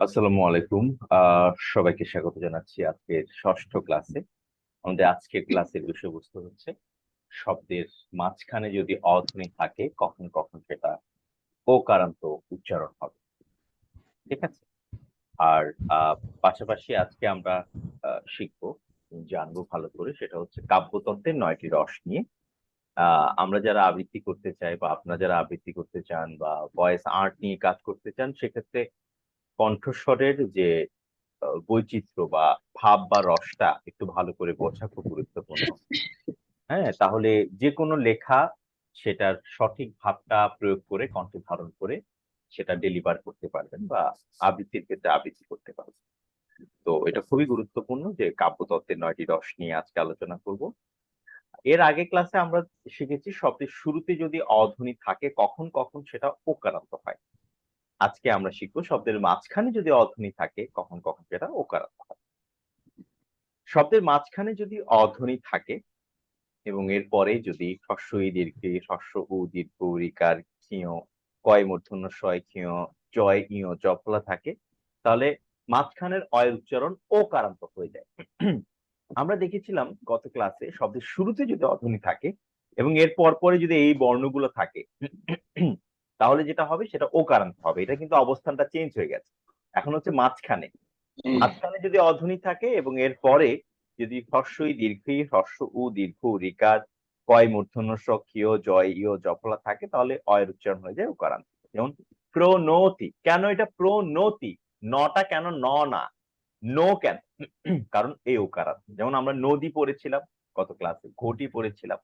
আসসালামু আলাইকুম। সবাইকে স্বাগত জানাচ্ছি আজকের ষষ্ঠ ক্লাসে। আমাদের আজকের ক্লাসের বিষয়বস্তু হচ্ছে শব্দের মাঝখানে যদি অধ্বনি থাকে কখন কখন সেটা ওকারান্ত উচ্চারণ হবে। ঠিক আছে? আর আহ, পাশাপাশি আজকে আমরা শিখবো, জানবো ভালো করে, সেটা হচ্ছে কাব্যতন্ত্রের 9টি রস নিয়ে। আমরা যারা আবৃত্তি করতে চাই বা আপনারা যারা আবৃত্তি করতে চান বা ভয়েস আর্ট নিয়ে কাজ করতে চান, সেক্ষেত্রে কণ্ঠস্বরের যে বৈচিত্র্য বা ভাব বা রসটা একটু ভালো করে বোঝা খুব গুরুত্বপূর্ণ। হ্যাঁ, তাহলে যে কোনো লেখা সেটার সঠিক ভাবটা প্রয়োগ করে কণ্ঠে ধারণ করে সেটা ডেলিভার করতে পারবেন বা আবৃত্তির ক্ষেত্রে আবৃত্তি করতে পারবেন। তো এটা খুবই গুরুত্বপূর্ণ যে কাব্যতত্ত্বের 9টি রস নিয়ে আজকে আলোচনা করব। এর আগে ক্লাসে আমরা শিখেছি শব্দের শুরুতে যদি অধ্বনি থাকে কখন কখন সেটা ওকারান্ত হয়। আজকে আমরা শিখবো শব্দের মাঝখানে যদি অধ্বনি থাকে কখন কখন সেটা ওকারান্ত হয়। শব্দের মাঝখানে যদি অধ্বনি থাকে এবং এর পরে যদি হ্রস্ব ই দীর্ঘে হ্রস্ব উ দীর্ঘ রিকার ক্ষিয় কয় মূর্ধন্য শয় ক্ষিয় জয় ইয় জফলা থাকে, তাহলে মাঝখানের অয়ের উচ্চারণ ও কারান্ত হয়ে যায়। আমরা দেখেছিলাম গত ক্লাসে শব্দের শুরুতে যদি অধ্বনি থাকে এবং এর পর পরে যদি এই বর্ণগুলো থাকে, তাহলে যেটা হবে সেটা ও কারান্ত হবে। এটা কিন্তু অবস্থানটা চেঞ্জ হয়ে গেছে, এখন হচ্ছে মাঝখানে। মাঝখানে যদি অধ্বনি থাকে এবং এর পরে যদি হ্রস্বই দীর্ঘই হ্রস্ব উ দীর্ঘ রিকার কয় মূর্ধন্য ষ ক্ষীয় জয় ইয় জফলা থাকে, তাহলে অয়ের উচ্চারণ হয়ে যায় উকারান্ত। যেমন প্রনতি, কেন এটা প্রনতি? নটা কেন ন না? নো কেন? কারণ এই উকারান্ত। যেমন আমরা নদী পড়েছিলাম গত ক্লাসে, ঘটি পড়েছিলাম।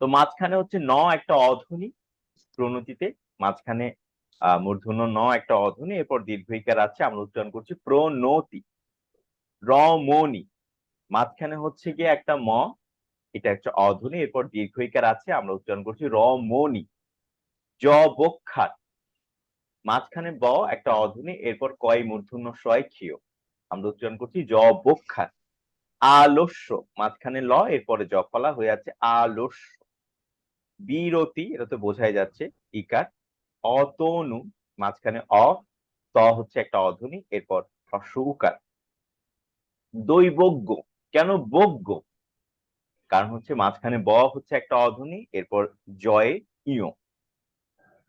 তো মাঝখানে হচ্ছে ন একটা অধ্বনি প্রণতিতে, মাঝখানে মূর্ধন্য ন একটা অধ্বনি, এরপর দীর্ঘইকার আছে, আমরা উচ্চারণ করছি প্রনতি। রমণী, মাঝখানে হচ্ছে গিয়ে একটা ম, এটা একটা অধ্বনি, এরপর দীর্ঘইকার আছে, আমরা উচ্চারণ করছি রমণী। জ বক্ষার, মাঝখানে ব একটা অধ্বনি, এরপর কয় মূর্ধন্য শয় ক্ষীয়, আমরা উচ্চারণ করছি জ বক্ষার। আলস্য, মাঝখানে ল, এরপরে জ ফলা হয়ে আছে আলস্য। বিরতি, এটা তো বোঝাই যাচ্ছে ইকার। অতনু, মাঝখানে অ, ত হচ্ছে একটা অধ্বনি, এরপর হ্রস্ব উকার। দৈবজ্ঞ, কেন বজ্ঞ? কারণ হচ্ছে মাঝখানে ব হচ্ছে একটা অধ্বনি, এরপর জয়ে ইয়।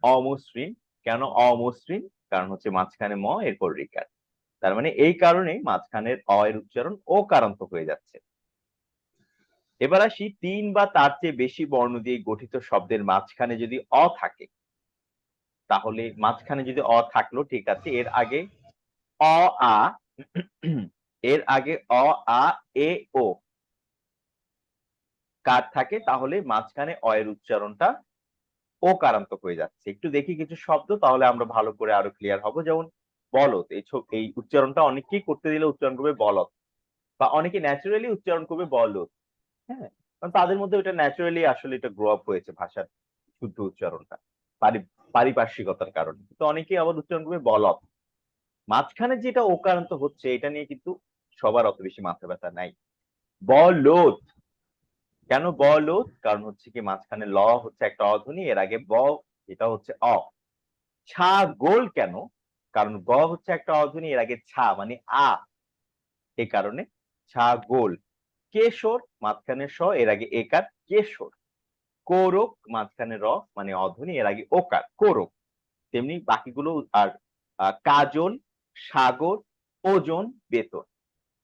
অমসৃণ, কেন অমসৃণ? কারণ হচ্ছে মাঝখানে ম, এরপর রিকার। তার মানে এই কারণে মাঝখানের অ এর উচ্চারণ ও কারান্ত হয়ে যাচ্ছে। এবার আসি, তিন বা তার চেয়ে বেশি বর্ণ দিয়ে গঠিত শব্দের মাঝখানে যদি অ থাকে, তাহলে মাঝখানে যদি অ থাকলো ঠিক আছে, এর আগে অ আ, এর আগে অ আ এ ও কার থাকে, তাহলে মাঝখানে অ এর উচ্চারণটা ও কারান্ত হয়ে যাচ্ছে। একটু দেখি কিছু শব্দ, তাহলে আমরা ভালো করে আরো ক্লিয়ার হব। যেমন বলদ, এই উচ্চারণটা অনেকেই করতে দিলে উচ্চারণ করবে বলদ, বা অনেকে ন্যাচারালি উচ্চারণ করবে বলদ। হ্যাঁ, কারণ তাদের মধ্যে ওটা ন্যাচারালি আসলে এটা গ্রো আপ হয়েছে, ভাষার শুদ্ধ উচ্চারণটা পারিপার্শ্বিকতার কারণে। তো অনেকেই আবার উচ্চারণ করবে বলদ। মাঝখানে যেটা ওকারান্ত হচ্ছে এটা নিয়ে কিন্তু সবার অত বেশি মাথা ব্যথা নাই। বলদ, কেন বলদ? কারণ হচ্ছে কি মাঝখানে ল হচ্ছে একটা অধ্বনি, এর আগে ব, এটা হচ্ছে অ। ছাগল, কেন? কারণ গ হচ্ছে একটা অধ্বনি, এর আগে ছা মানে আ, এই কারণে ছাগল। কেশর, মাঝখানে স, এর আগে একার, কেশর। কোরক, মাঝখানে র মানে অধ্বনি, এর আগে ওকার, কোরক। তেমনি বাকিগুলো। আর কাজল, সাগর, ওজন, বেতন।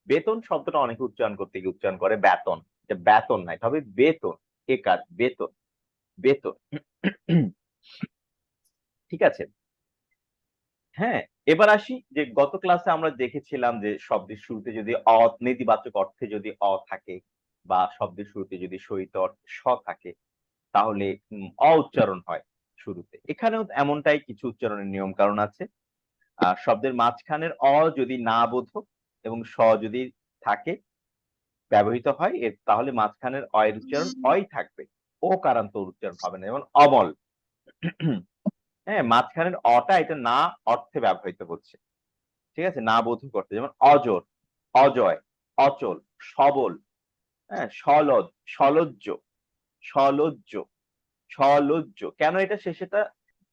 বেতন শব্দটা অনেকে উচ্চারণ করতে গিয়ে উচ্চারণ করে বেতন, এটা বেতন না, এটা হবে বেতন, একার বেতন, বেতন। ঠিক আছে। হ্যাঁ, এবার আসি যে গত ক্লাসে আমরা দেখেছিলাম যে শব্দের শুরুতে যদি নেতিবাচক অর্থে যদি অ থাকে বা শব্দের শুরুতে যদি সহিত অর্থে স থাকে, তাহলে অ উচ্চারণ হয় শুরুতে। এখানেও এমনটাই কিছু উচ্চারণের নিয়ম কারণ আছে। শব্দের মাঝখানের অ যদি না বোধক এবং স যদি থাকে, ব্যবহৃত হয় এর, তাহলে মাঝখানের অ এর উচ্চারণ অই থাকবে, ও কারান্ত উচ্চারণ হবে না। যেমন অমল, হ্যাঁ, মাঝখানের অটা এটা না অর্থে ব্যবহৃত হচ্ছে, ঠিক আছে, না বোধক করতে। যেমন অজর, অজয়, অচল, সবল, হ্যাঁ, সলদ, সলজ্জ, সলজ্জ, সলজ্জ। কেন এটা শেষেটা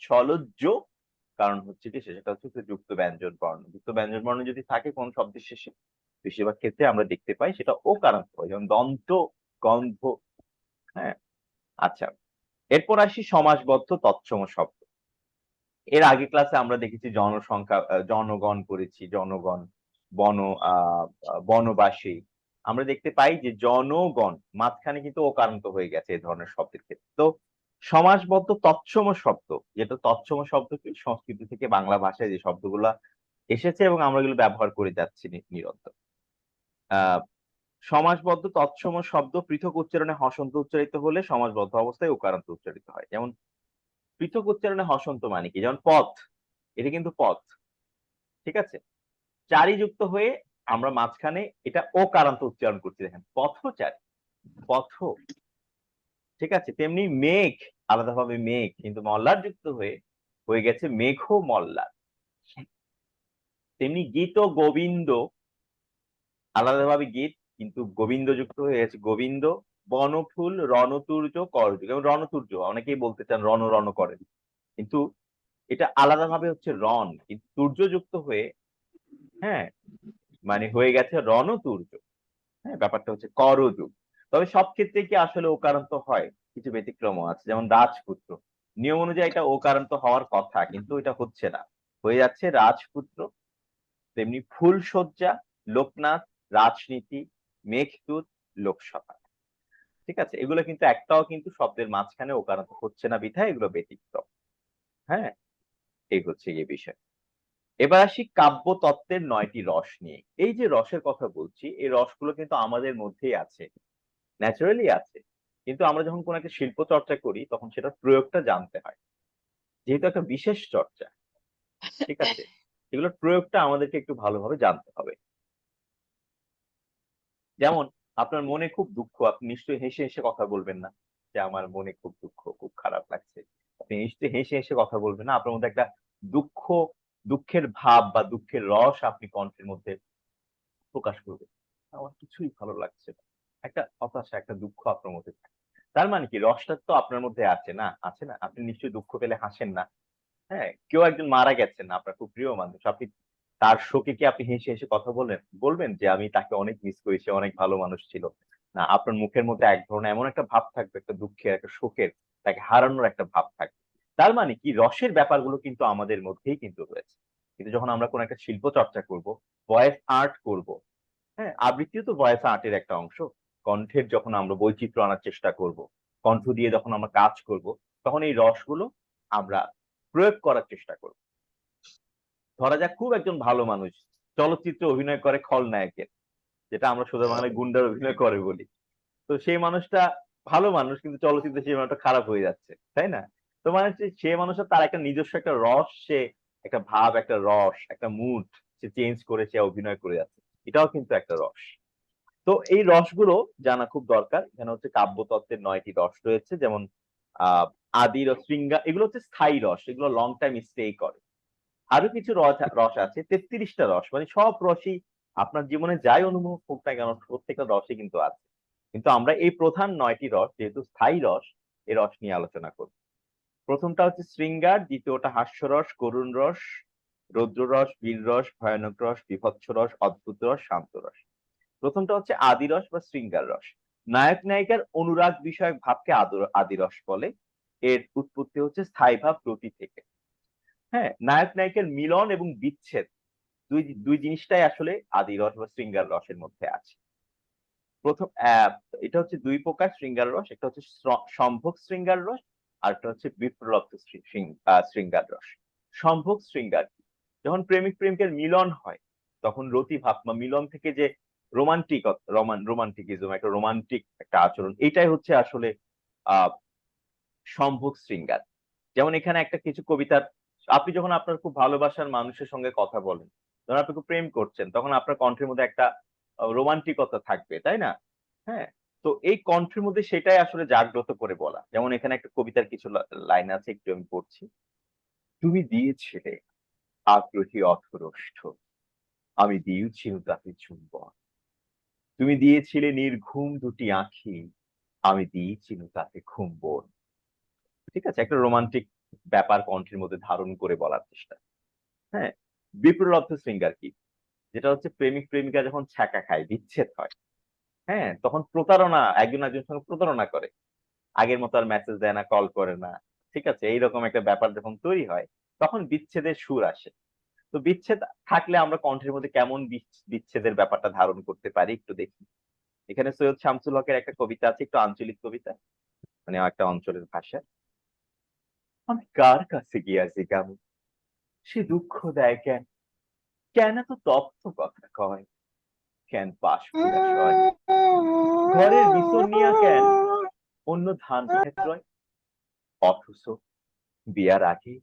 সলজ্জ? কারণ হচ্ছে কি সেটা হচ্ছে যে যুক্ত ব্যঞ্জন বর্ণ। যুক্ত ব্যঞ্জন বর্ণ যদি থাকে কোন শব্দের শেষে, বেশিরভাগ ক্ষেত্রে আমরা দেখতে পাই সেটা ওকারান্ত হয়, যেমন দন্ত, গন্ধ। হ্যাঁ, আচ্ছা, এরপর আসি সমাসবদ্ধ তৎসম শব্দ। এর আগে ক্লাসে আমরা দেখেছি জনসংখ্যা, জনগণ করেছি, জনগণ, বন, বনবাসী। আমরা দেখতে পাই যে জনগণ মাঝখানে কিন্তু ওকারান্ত হয়ে গেছে এই ধরনের শব্দের ক্ষেত্রে। তো সমাসবদ্ধ তৎসম শব্দ, যেটা তৎসম শব্দ কি সংস্কৃত থেকে বাংলা ভাষায় যে শব্দগুলা এসেছে এবং আমরা এগুলো ব্যবহার করে যাচ্ছি নিরন্তর। আহ সমাসবদ্ধ তৎসম শব্দ পৃথক উচ্চারণে হসন্ত উচ্চারিত হলে সমাসবদ্ধ অবস্থায় ওকারান্ত উচ্চারিত হয়। যেমন পৃথক উচ্চারণে হসন্ত মানে কি, যেমন পথ, এটা কিন্তু পথ, ঠিক আছে, চারি যুক্ত হয়ে আমরা মাঝখানে এটা ওকারান্ত উচ্চারণ করছি, দেখেন পথচারী, পথ, ঠিক আছে। তেমনি মেঘ, আলাদাভাবে মেঘ কিন্তু মল্লার যুক্ত হয়ে হয়ে গেছে মেঘ মল্লার। তেমনি গীত ও গোবিন্দ, আলাদাভাবে গীত কিন্তু গোবিন্দ যুক্ত হয়ে গেছে গোবিন্দ। বনফুল, রণতুর্য, করজ, যেমন রণতুর্য অনেকেই বলতে চান রণ রণ করেন, কিন্তু এটা আলাদাভাবে হচ্ছে রণ, কিন্তু তুর্য যুক্ত হয়ে, হ্যাঁ, মানে হয়ে গেছে রণতুর্য। হ্যাঁ, ব্যাপারটা হচ্ছে করযুগ। তবে সব ক্ষেত্রে কি আসলে ওকারান্ত হয়? কিছু ব্যতিক্রমও আছে, যেমন রাজপুত্র, নিয়ম অনুযায়ী এটা ওকারান্ত হওয়ার কথা কিন্তু এটা হচ্ছে না, হয়ে যাচ্ছে রাজপুত্র। তেমনি ফুলশয্যা, লোকনাথ, রাজনীতি, মেঘদূত, লোকসভা, ঠিক আছে, এগুলো কিন্তু একটাও কিন্তু শব্দের মাঝখানে ওকারান্ত হচ্ছে না বিধায় এগুলো ব্যতিক্রম। হ্যাঁ, এই হচ্ছে এই বিষয়। এবার আসি কাব্য তত্ত্বের 9টি রস নিয়ে। এই যে রসের কথা বলছি, এই রসগুলো কিন্তু আমাদের মধ্যেই আছে, ন্যাচারালি আছে, কিন্তু আমরা যখন কোনো একটা শিল্প চর্চা করি তখন সেটার প্রয়োগটা জানতে হয়, যেহেতু একটা বিশেষ চর্চা, ঠিক আছে, এগুলোর প্রয়োগটা আমাদেরকে একটু ভালোভাবে জানতে হবে। যেমন আপনার মনে খুব দুঃখ, আপনি নিশ্চয়ই হেসে হেসে কথা বলবেন না যে আমার মনে খুব দুঃখ, খুব খারাপ লাগছে। আপনি নিশ্চয়ই হেসে হেসে কথা বলবেন না, আপনার মধ্যে একটা দুঃখ, দুঃখের ভাব বা দুঃখের রস আপনি কণ্ঠের মধ্যে প্রকাশ করবেন। আমার কিছুই ভালো লাগছে না, একটা হতাশা, একটা দুঃখ আপনার মধ্যে থাকে। তার মানে কি রসটা তো আপনার মধ্যে আছে না, আছে না? আপনি নিশ্চয়ই দুঃখ পেলে হাসেন না। হ্যাঁ, কেউ একজন মারা গেছেন না আপনার খুব প্রিয় মানুষ, আপনি তার শোকে কি আপনি হেসে হেসে কথা বলবেন, বলবেন যে আমি তাকে অনেক মিস করি, সে অনেক ভালো মানুষ ছিল? না, আপনার মুখের মধ্যে এক ধরনের এমন একটা ভাব থাকবে, একটা দুঃখের, একটা শোকের, তাকে হারানোর একটা ভাব থাকবে। তার মানে কি রসের ব্যাপারগুলো কিন্তু আমাদের মধ্যেই কিন্তু রয়েছে, কিন্তু যখন আমরা কোনো একটা শিল্প চর্চা করব, ভয়েস আর্ট করব, হ্যাঁ, আবৃত্তিও তো ভয়েস আর্টের একটা অংশ। কণ্ঠের যখন আমরা বৈচিত্র্য আনার চেষ্টা করব, কণ্ঠ দিয়ে যখন আমরা কাজ করব, তখন এই রসগুলো আমরা প্রয়োগ করার চেষ্টা করব। ধরা যাক খুব একজন ভালো মানুষ চলচ্চিত্রে অভিনয় করে খলনায়কের, যেটা আমরা সোজা বাংলায় গুন্ডার অভিনয় করে বলি। তো সেই মানুষটা ভালো মানুষ, কিন্তু চলচ্চিত্রে সেই মানুষটা খারাপ হয়ে যাচ্ছে, তাই না? তো মানে হচ্ছে সে মানুষটা তার একটা নিজস্ব একটা রস, সে একটা ভাব, একটা রস, একটা মুড সে চেঞ্জ করে সে অভিনয় করে যাচ্ছে, এটাও কিন্তু একটা রস। তো এই রসগুলো জানা খুব দরকার। এখানে হচ্ছে কাব্যতত্ত্বের 9টি রস রয়েছে, যেমন আহ আদি রস, শৃঙ্গার, এগুলো হচ্ছে স্থায়ী রস, এগুলো লং টাইম স্টে করে। আরো কিছু রস রস আছে 33টা রস, মানে সব রসই আপনার জীবনে যাই অনুভব হোক না কেন প্রত্যেকটা রসই কিন্তু আছে। কিন্তু আমরা এই প্রধান 9টি রস যেহেতু স্থায়ী রস, এই রস নিয়ে আলোচনা করব। প্রথমটা হচ্ছে শৃঙ্গার, দ্বিতীয়টা হাস্যরস, করুণ রস, রৌদ্র রস, বীর রস, ভয়ানক রস, বীভৎস রস, অদ্ভুত রস, শান্ত রস। প্রথমটা হচ্ছে আদিরস বা শৃঙ্গার রস। নায়ক নায়িকার অনুরাগ বিষয়ক ভাবকে আদিরস বলে। এর উৎপত্তি হচ্ছে স্থায়ী ভাব প্রতি থেকে। হ্যাঁ, নায়ক নায়িকার মিলন এবং বিচ্ছেদ, দুই দুই জিনিসটাই আসলে আদিরস বা শৃঙ্গার রসের মধ্যে আছে। প্রথম এটা হচ্ছে দুই প্রকার শৃঙ্গার রস, একটা হচ্ছে সম্ভোগ শৃঙ্গার রস, আর একটা হচ্ছে বিপ্রলব্ধ শৃঙ্গার রস। সম্ভোগ শৃঙ্গার কি? যখন প্রেমিক প্রেমিকের মিলন হয় তখন রতি ভাব বা মিলন থেকে যে রোমান্টিক, রোমান্টিকিজম, একটা রোমান্টিক একটা আচরণ, এটাই হচ্ছে আসলে আহ সম্ভোগ শৃঙ্গার। যেমন এখানে একটা কিছু কবিতার, আপনি যখন আপনার খুব ভালোবাসার মানুষের সঙ্গে কথা বলেন, যখন আপনি খুব প্রেম করছেন, তখন আপনার কণ্ঠের মধ্যে একটা রোমান্টিকতা থাকবে, তাই না? হ্যাঁ, তো এই কণ্ঠের মধ্যে সেটাই আসলে জাগ্রত করে বলা। যেমন এখানে একটা কবিতার কিছু লাইন আছে, একটু আমি পড়ছি। তুমি দিয়েছিলে আগ্রহী অথরষ্ঠ, আমি দিয়েছি তাকে চুম্বন। তুমি দিয়েছিলে নির্ঘুম দুটি আঁখি, আমি দিয়েছি তাতে ঘুম্বন। ঠিক আছে, একটা রোমান্টিক ব্যাপার কণ্ঠের মধ্যে ধারণ করে বলার চেষ্টা। হ্যাঁ, বিপ্রলব্ধ শৃঙ্গার কি? যেটা হচ্ছে প্রেমিক প্রেমিকা যখন ছ্যাঁকা খায়, বিচ্ছেদ হয়, হ্যাঁ, তখন প্রতারণা, একজন একজনের সঙ্গে প্রতারণা করে। আগের মতো আর মেসেজ দেয় না, কল করে না। ঠিক আছে? এইরকম একটা ব্যাপার যখন তৈরি হয়, তখন বিচ্ছেদের সুর আসে। তো বিচ্ছেদ থাকলে আমরা কণ্ঠের মধ্যে কেমন বিচ্ছেদের ব্যাপারটা ধারণ করতে পারি একটু দেখি। এখানে সৈয়দ শামসুল হকের একটা কবিতা আছে, একটু আঞ্চলিক কবিতা, মানে একটা অঞ্চলের ভাষা। আমি কার কাছে গিয়া জিগামু, সে দুঃখ দেয় কেন, কেন এত তপ্ত কথা কয়, কেন পাশ ফিরা সয়, ঘরের বিছর নিয়া কেন অন্য ধান ক্ষেত রয়, অথচ বিয়ার আগে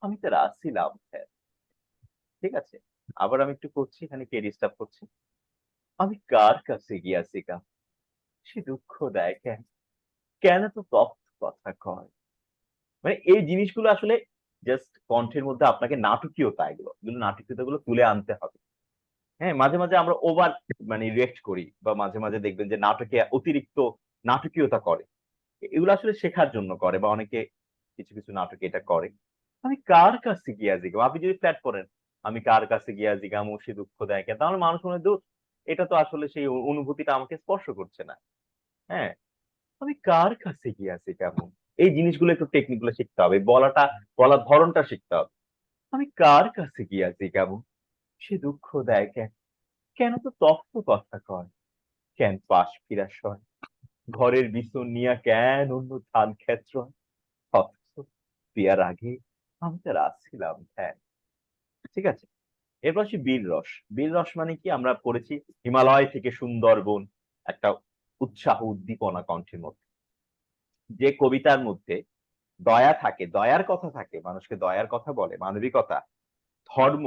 আমি তার আসিলাম ধ্যান। ঠিক আছে, আবার আমি একটু করছি, এখানে কে ডিস্টার্ব করছে। আমি কার কাছে গিয়া জিগাম, সে দুঃখ দেয় কেন, কেন তো তপ্ত কথা কয়। মানে এই জিনিসগুলো আসলে জাস্ট কণ্ঠের মধ্যে আপনাকে নাটকীয়তা, এগুলো নাটকীয়তা গুলো তুলে আনতে হবে। হ্যাঁ, মাঝে মাঝে আমরা ওভার মানে রিয়েক্ট করি, বা মাঝে মাঝে দেখবেন যে নাটকে অতিরিক্ত নাটকীয়তা করে। এগুলো আসলে শেখার জন্য করে, বা অনেকে কিছু কিছু নাটকে এটা করে। আমি কার কাছে গিয়া জিগাম, আপনি যদি ফ্ল্যাট করেন, আমি কার কাছে গিয়া জিগাম, ও সে দুঃখ দেয় কেন, তাহলে মানুষ মনে দূর, এটা তো আসলে সেই অনুভূতিটা আমাকে স্পর্শ করছে না। হ্যাঁ, আমি কার কাছে গিয়াছি কেমন, এই জিনিসগুলো একটু টেকনিক গুলো শিখতে হবে, বলার ধরনটা শিখতে হবে। আমি কার কাছে গিয়াছি কেমন, সে দুঃখ দেয় কেন, কেন তো তপ্ত কথা কয়, কেন পাশ ফিরা সয়, ঘরের বিছন নিয়া কেন অন্য ধান ক্ষেত রয়, অথচ বিয়ার আগে আমি তার আসছিলাম ধ্যান। ঠিক আছে, এরপর আসি বীর রস। বীর রস মানে কি, আমরা পড়েছি হিমালয় থেকে সুন্দরবন, একটা উৎসাহ উদ্দীপনা কণ্ঠের মধ্যে। যে কবিতার মধ্যে দয়া থাকে, দয়ার কথা থাকে, মানুষকে দয়ার কথা বলে, মানবিকতা, ধর্ম,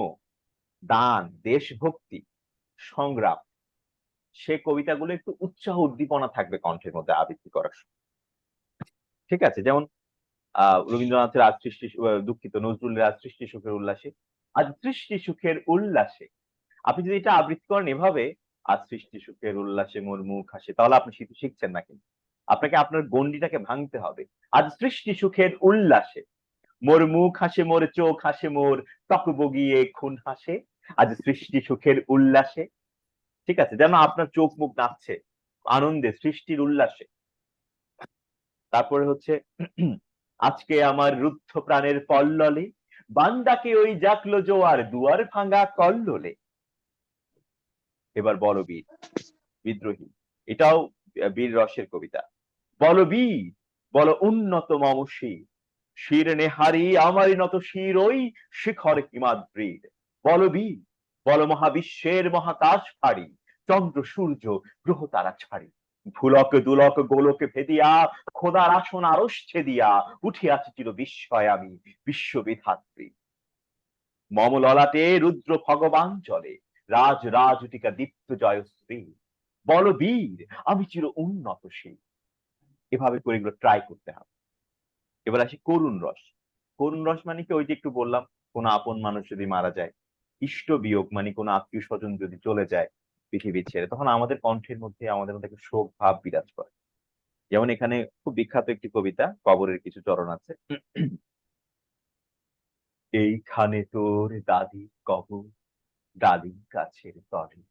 দান, দেশভক্তি, সংগ্রাম, সে কবিতাগুলো একটু উৎসাহ উদ্দীপনা থাকবে কণ্ঠের মধ্যে আবৃত্তি করার সময়। ঠিক আছে, যেমন রবীন্দ্রনাথের আজ সৃষ্টি দুঃখিত, নজরুলের আজ সৃষ্টি সুখের উল্লাসে, আজ সৃষ্টি সুখের উল্লাসে। আপনি যদি এটা আবৃত্তি করেন এভাবে, আজ সৃষ্টি সুখের উল্লাসে মোর মুখ হাসে, তাহলে আপনি শিখছেন না, কিন্তু আপনাকে আপনার গণ্ডিটাকে ভাঙতে হবে। আজ সৃষ্টি সুখের উল্লাসে, মোর মুখ হাসে, মোর চোখ হাসে, মোর ত্বক বগিয়ে খুন হাসে, আজ সৃষ্টি সুখের উল্লাসে। ঠিক আছে, যেন আপনার চোখ মুখ নাচছে আনন্দে, সৃষ্টির উল্লাসে। তারপরে হচ্ছে আজকে আমার রুদ্ধ প্রাণের পল্ললে, বান্দাকে ওই জাকলো জোয়ার, দুয়ার ভাঙা কল্লোলে। এবার বলবীর, বিদ্রোহী, এটাও বীর রসের কবিতা। বলবীর, বল উন্নত মম শির, শির নেহারি আমারই নত শির ওই শিখর হিমাদ্রির। বলবীর, বল মহাবিশ্বের মহাকাশ ফাড়ি, চন্দ্র সূর্য গ্রহ তারা ছাড়ি, ভুলক দুলক গোলকে ভেদিয়া, খোদার আসন আরষ্টে দিয়া, উঠিয়াছি চির বিস্ময় আমি বিশ্ববিধাত্রী। মম ললাটে রুদ্র ভগবান জলে, রাজ রাজটিকা দীপ্ত জয়শ্রী। বলবীর, আমি চির উন্নতশীল। এভাবে করে এগুলো ট্রাই করতে হবে। এবার আসি করুণ রস। করুণ রস মানে কি, ওই যে একটু বললাম, কোন আপন মানুষ যদি মারা যায়, ইষ্ট বিয়োগ মানে কোন আত্মীয় স্বজন যদি চলে যায় পৃথিবী ছেড়ে, তখন আমাদের মধ্যে একটা শোক ভাব বিরাজ করে। যেমন এখানে খুব বিখ্যাত একটি কবিতা, কবরের কিছু চরণ আছে। এইখানে তোর দাদি কবর, ডালিম গাছের তলে,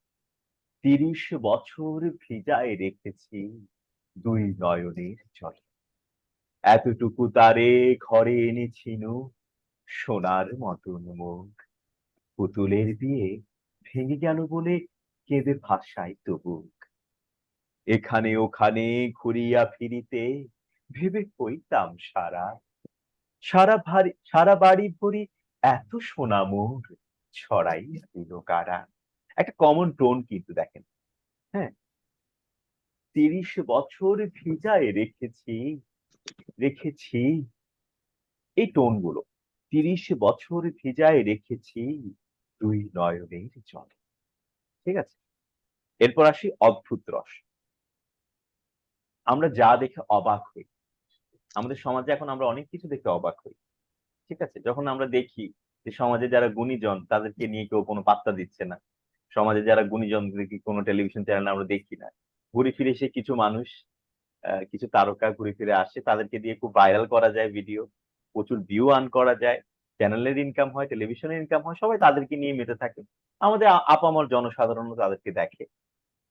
30 বছর ভিজায় রেখেছি দুই নয়নের জলে, এতটুকু তারে ঘরে এনেছিনু, সোনার মতন মুখ, পুতুলের বিয়ে ভেঙে গেল বলে কেঁদে ভাসায় তবুক, এখানে ওখানে ঘুরিয়া ফিরিতে ভেবে কইতাম সারা, সারা বাড়ি ভরি এত সোনা মোর, ছড়াইয়া দিল কারা। একটা কমন টোন কিন্তু দেখেন। হ্যাঁ, 30 বছর ভিজায় রেখেছি, রেখেছি, এই টোন গুলো, 30 বছর ভিজায় রেখেছি দুই নয়নের জলে। ঠিক আছে, এরপর আসি অদ্ভুত রস। আমরা যা দেখে অবাক হই, আমাদের সমাজে এখন আমরা অনেক কিছু দেখে অবাক হই। ঠিক আছে, যখন আমরা দেখি যে সমাজে যারা গুণীজন তাদেরকে নিয়ে কেউ কোনো পাত্তা দিচ্ছে না, সমাজে যারা গুণীজন কোনো টেলিভিশন চ্যানেল আমরা দেখি না, ঘুরে ফিরে এসে কিছু মানুষ, কিছু তারকা ঘুরে ফিরে আসে, তাদেরকে দিয়ে খুব ভাইরাল করা যায় ভিডিও, প্রচুর ভিউ আর্ন করা যায়, চ্যানেলের ইনকাম হয়, টেলিভিশনের ইনকাম হয়, সবাই তাদেরকে নিয়ে মেতে থাকে। আমাদের আপামর জনসাধারণও তাদেরকে দেখে।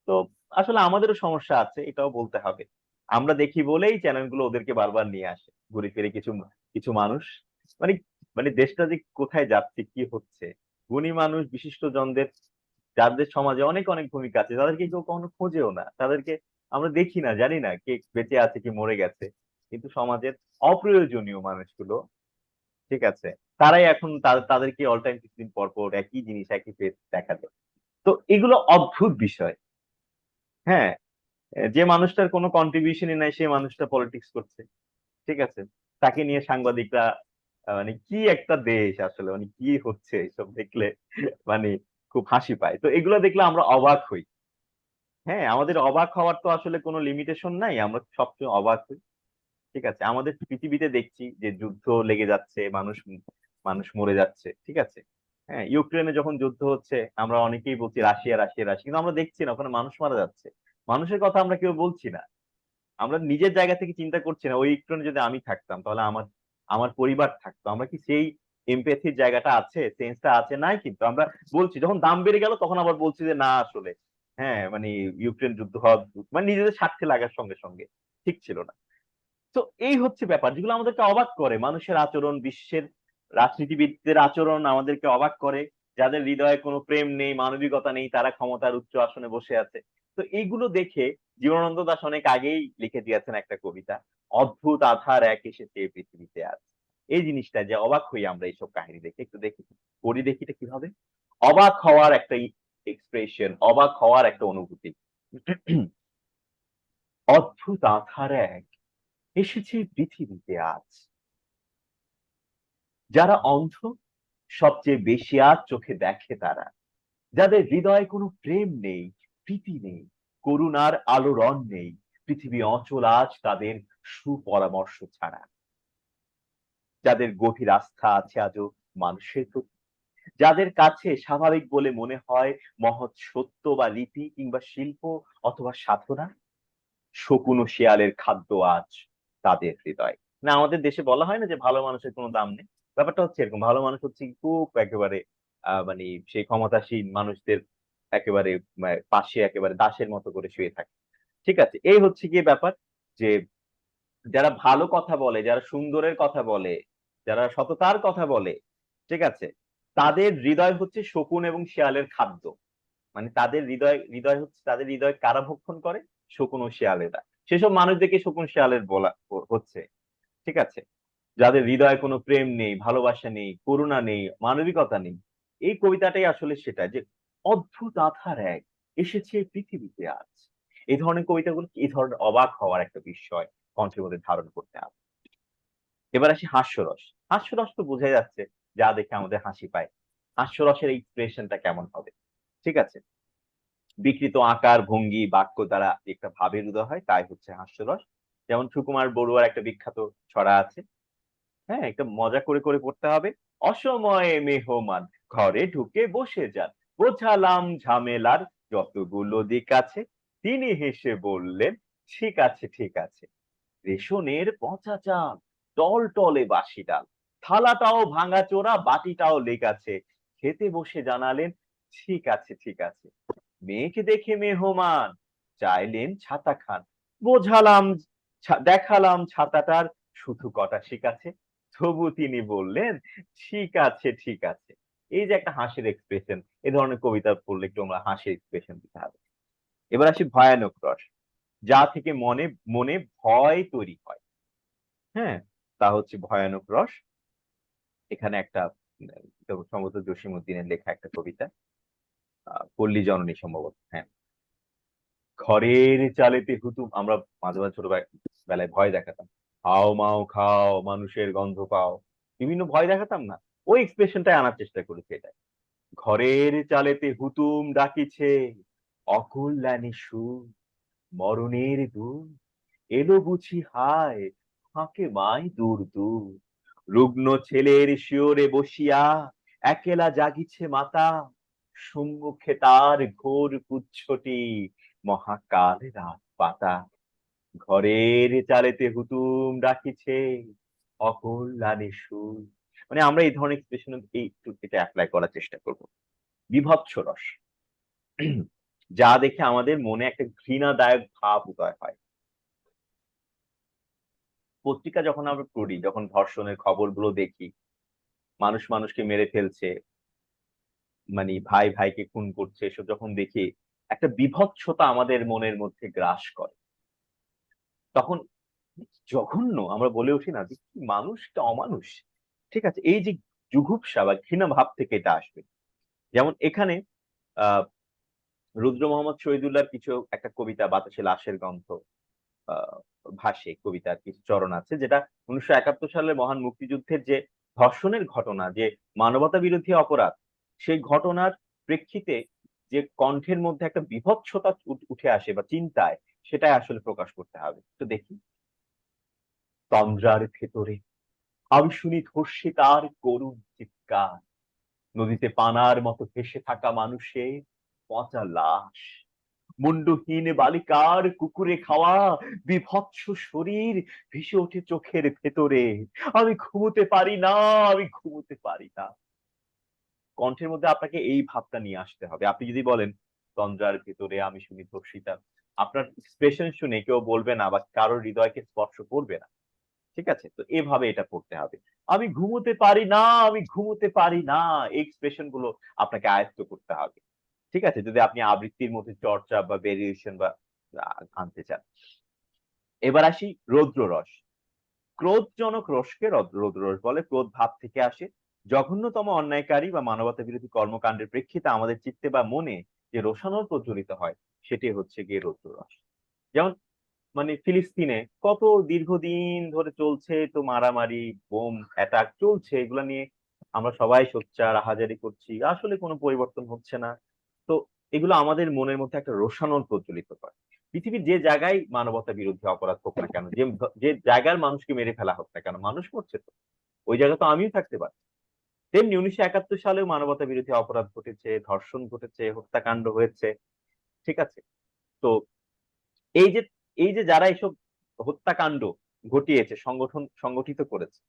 তো আসলে আমাদেরও সমস্যা আছে, এটাও বলতে হবে। আমরা দেখি বলেই চ্যানেলগুলো ওদেরকে বারবার নিয়ে আসে। ঘুরে ফিরে কিছু কিছু মানুষ, মানে মানে দেশটা যে কোথায় যাচ্ছে, কি হচ্ছে, গুণী মানুষ, বিশিষ্ট জনদের, যাদের সমাজে অনেক অনেক ভূমিকা আছে, তাদেরকে কেউ কখনো খোঁজেও না, তাদেরকে আমরা দেখি না, জানি না কে বেঁচে আছে কি মরে গেছে। কিন্তু সমাজের অপ্রয়োজনীয় মানুষগুলো, ঠিক আছে, তারাই এখন তাদেরকে অল টাইম কিছুদিন পর পর একই জিনিস, একই ফেস দেখা যায়। তো এগুলো অদ্ভুত বিষয়। হ্যাঁ, যে মানুষটার কোনো কন্ট্রিবিউশনই নাই, সেই মানুষটা পলিটিক্স করছে, ঠিক আছে, তাকে নিয়ে সাংবাদিকরা মানে কি একটা দেশ আসলে, মানে কি হচ্ছে এসব দেখলে মানে খুব হাসি পায়। তো এগুলো দেখলে আমরা অবাক হই। হ্যাঁ, আমাদের অবাক হওয়ার তো আসলে কোনো লিমিটেশন নাই, আমরা সবসময় অবাক হই। ঠিক আছে, আমাদের পৃথিবীতে দেখছি যে যুদ্ধ লেগে যাচ্ছে, মানুষ মানুষ মরে যাচ্ছে, ঠিক আছে। হ্যাঁ, ইউক্রেনে যখন যুদ্ধ হচ্ছে, আমরা অনেকেই বলছি রাশিয়া রাশিয়া রাশিয়া, কিন্তু আমরা দেখছি না ওখানে মানুষ মারা যাচ্ছে। মানুষের কথা আমরা কেউ বলছি না। আমরা নিজের জায়গা থেকে চিন্তা করছি না, ওই ইউক্রেনে যদি আমি থাকতাম তাহলে আমার আমার পরিবার থাকতো, আমরা কি সেই এমপ্যাথির জায়গাটা আছে, সেন্সটা আছে? নাই। কিন্তু আমরা বলছি, যখন দাম বেড়ে গেল তখন আবার বলছি যে না আসলে, হ্যাঁ মানে ইউক্রেন যুদ্ধ হওয়া মানে নিজেদের স্বার্থে লাগার সঙ্গে সঙ্গে ঠিক ছিল না। তো এই হচ্ছে ব্যাপার যেগুলো আমাদেরকে অবাক করে, মানুষের আচরণ, বিশ্বের রাজনীতিবিদদের আচরণ আমাদেরকে অবাক করে। যাদের হৃদয়ে কোনো প্রেম নেই, মানবিকতা নেই, তারা ক্ষমতার উচ্চ আসনে বসে আছে। তো এইগুলো দেখে জীবনানন্দ দাশ অনেক আগেই লিখে দিয়েছেন একটা কবিতা, অদ্ভুত আধার এক এসেছে এই পৃথিবীতে আজ। এই জিনিসটা যে অবাক হই আমরা এইসব কাহিনী দেখে, একটু দেখি পড়ি, দেখি এটা কিভাবে। অবাক হওয়ার একটা এক্সপ্রেশন, অবাক হওয়ার একটা অনুভূতি। অদ্ভুত আধার এক এসেছে পৃথিবীতে আজ, যারা অন্ধ সবচেয়ে বেশি আজ চোখে দেখে তারা, যাদের হৃদয়ে কোনো প্রেম নেই, প্রীতি নেই, করুণার আলোড়ন নেই, পৃথিবী অচল আজ তাদের সুপরামর্শ ছাড়া, যাদের গভীর আস্থা আছে আজও মানুষের প্রতি, যাদের কাছে স্বাভাবিক বলে মনে হয় মহৎ সত্য বা রীতি কিংবা শিল্প অথবা সাধনা, শকুন ও শিয়ালের খাদ্য আজ তাদের হৃদয়। না, আমাদের দেশে বলা হয় না যে ভালো মানুষের কোনো দাম নেই, ব্যাপারটা হচ্ছে এরকম, ভালো মানুষ হচ্ছে কি খুব একেবারে মানে সেই ক্ষমতাসীন মানুষদের একেবারে পাশে একেবারে দাসের মতো করে শুয়ে থাকে। ঠিক আছে, এই হচ্ছে গিয়ে ব্যাপার, যে যারা ভালো কথা বলে, যারা সুন্দরের কথা বলে, যারা সততার কথা বলে, ঠিক আছে, তাদের হৃদয় হচ্ছে শকুন এবং শিয়ালের খাদ্য। মানে তাদের হৃদয় হৃদয় হচ্ছে, তাদের হৃদয় কারা ভক্ষণ করে? শকুন ও শিয়ালেরা। সেসব মানুষদেরকে শকুন শিয়ালের বলা হচ্ছে, ঠিক আছে, যাদের হৃদয়ে কোনো প্রেম নেই, ভালোবাসা নেই, করুণা নেই, মানবিকতা নেই। এই কবিতাটাই আসলে সেটা, যে অদ্ভুত আধার এক এসেছে পৃথিবীতে আজ। এই ধরনের কবিতাগুলো এই ধরনের অবাক হওয়ার একটা বিষয় কণ্ঠের মধ্যে ধারণ করতে হবে। এবার আসি হাস্যরস। হাস্যরস তো বোঝা যাচ্ছে, যা দেখে আমাদের হাসি পায়। হাস্যরসের এক্সপ্রেশনটা কেমন হবে? ঠিক আছে, বিকৃত আকার, ভঙ্গি, বাক্য দ্বারা একটা ভাবের উদয় হয়, তাই হচ্ছে হাস্যরস। যেমন সুকুমার বড়ুয়ার একটা বিখ্যাত ছড়া আছে, হ্যাঁ, একটা মজা করে করে পড়তে হবে। অসময়ে মেহমান ঘরে ঢুকে বসে যান, বোঝালাম ঝামেলার যতগুলো দিক আছে, তিনি হেসে বললেন ঠিক আছে ঠিক আছে। রেশনের পচা চাল, টল টলে বাসি ডাল, থালাটাও ভাঙাচোরা, বাটিটাও লেগাছে, খেতে বসে জানালেন ঠিক আছে ঠিক আছে। মেয়েকে দেখে মেহমান চাইলেন ছাতা খান, বোঝালাম দেখালাম ছাতাটার শুধু কটা শিক আছে, তবু তিনি বললেন ঠিক আছে ঠিক আছে। এই যে একটা হাসির এক্সপ্রেশন, এই ধরনের কবিতা পড়লে একটু আমরা হাসির এক্সপ্রেশন দিতে হবে। এবার আসি ভয়ানক রস, যা থেকে মনে মনে ভয় তৈরি হয়। হ্যাঁ, তা হচ্ছে ভয়ানক রস। এখানে একটা এটা সম্ভবত জসীমউদ্দিনের লেখা একটা কবিতা, পল্লী জননী সম্ভবত। হ্যাঁ, খড়ের চালেতে হুতুম, আমরা মাঝে মাঝে ছোটবেলায় ভয় দেখাতাম, হাও মাও খাও মানুষের গন্ধ পাও, বিভিন্ন ভয় দেখাতাম না, ওই এক্সপ্রেশনটাই আনার চেষ্টা করেছি এটা। ঘরের চালেতে হুতুম ডাকিছে, অকল্যাণী সুর, মরণের দূর, এলো বুঝি হায়, ফাঁকে মাই দূর দূর, রুগ্ন ছেলের শিওরে বসিয়া একেলা জাগিছে মাতা, সম্মুখে তার ঘোর পুচ্ছটি, মহাকাল রাত পাতা। ঘরের চালেতে হুতুম ডাকিছে, অকল্যাণে সুর। মানে আমরা এই ধরনের এক্সপ্রেশন এটা অ্যাপ্লাই করার চেষ্টা করব। বিভৎস রস, যা দেখে আমাদের মনে একটা ঘৃণাদায়ক ভাব উদয় হয়। পত্রিকা যখন আমরা পড়ি, যখন ধর্ষণের খবরগুলো দেখি, মানুষ মানুষকে মেরে ফেলছে, মানে ভাই ভাইকে খুন করছে, এসব যখন দেখি একটা বিভৎসতা আমাদের মনের মধ্যে গ্রাস করে। তখন জঘন্য আমরা বলে উঠি না যে কি মানুষটা অমানুষ। ঠিক আছে, এই যে জুগুপ্সা বা ঘৃণা ভাব থেকে এটা আসবে। যেমন এখানে আহ রুদ্র মোহাম্মদ শহীদুল্লাহর কিছু একটা কবিতা বাতাসে লাশের গন্ধ আহ ভাসে, কবিতার কিছু চরণ আছে, যেটা 1971 সালের মহান মুক্তিযুদ্ধের যে ধর্ষণের ঘটনা, যে মানবতা বিরোধী অপরাধ, সেই ঘটনার প্রেক্ষিতে যে কণ্ঠের মধ্যে একটা বিভৎসতা উঠে আসে বা চিন্তায়, সেটাই আসলে প্রকাশ করতে হবে। তো দেখি, তন্দ্রার ভেতরে আমি শুনি ধর্ষিতার করুণ চিৎকার, নদীতে পানার মতো ভেসে থাকা মানুষের পচা লাশ, মুন্ডহীন বালিকার কুকুরে খাওয়া বিভৎস শরীর ভেসে ওঠে চোখের ভেতরে। আমি ঘুমোতে পারি না, আমি ঘুমোতে পারি না। কণ্ঠের মধ্যে আপনাকে এই ভাবটা নিয়ে আসতে হবে। আপনি যদি বলেন তন্দ্রার ভেতরে আমি শুনি ধর্ষিতা, আপনার এক্সপ্রেশন শুনে কেউ বলবে না বা কারোর হৃদয়কে স্পর্শ করবে না। ঠিক আছে, তো এভাবে এটা পড়তে হবে। আমি ঘুমোতে পারি না, আমি ঘুমোতে পারি না, এই এক্সপ্রেশন গুলো আপনাকে আয়ত্ত করতে হবে। ঠিক আছে, যদি আপনি আবৃত্তির মধ্যে চর্চা বা ভেরিয়েশন বা আনতে চান। এবার আসি রৌদ্র রস। ক্রোধজনক রসকে রৌদ্র রস বলে। ক্রোধ ভাব থেকে আসে। জঘন্যতম অন্যায়কারী বা মানবতা বিরোধী কর্মকাণ্ডের প্রেক্ষিতে আমাদের চিত্তে বা মনে যে রোষানল প্রজ্বলিত হয়, সেটি হচ্ছে গিয়ে রৌদ্র রস। যেমন মানে ফিলিস্তিনে কত দীর্ঘদিন ধরে চলছে তো মারামারি, বোম অ্যাটাক চলছে, এগুলা নিয়ে আমরা সবাই সোচ্চার আহাজারি করছি, আসলে কোনো পরিবর্তন হচ্ছে না। তো এগুলো আমাদের মনের মধ্যে একটা রোষানল প্রজ্বলিত করে। পৃথিবীর যে জায়গায় মানবতা বিরোধী অপরাধ হোক না কেন, যে যে জায়গার মানুষকে মেরে ফেলা হোক না কেন, মানুষ মরছে তো, ওই জায়গা তো আমিও থাকতে পারি। তেমনি 1971 সালেও মানবতা বিরোধী অপরাধ ঘটেছে, ধর্ষণ ঘটেছে, হত্যাকাণ্ড হয়েছে। ঠিক আছে, তো এই যে এই যে যারা এসব হত্যাকাণ্ড ঘটিয়েছে, সংগঠিত করেছে,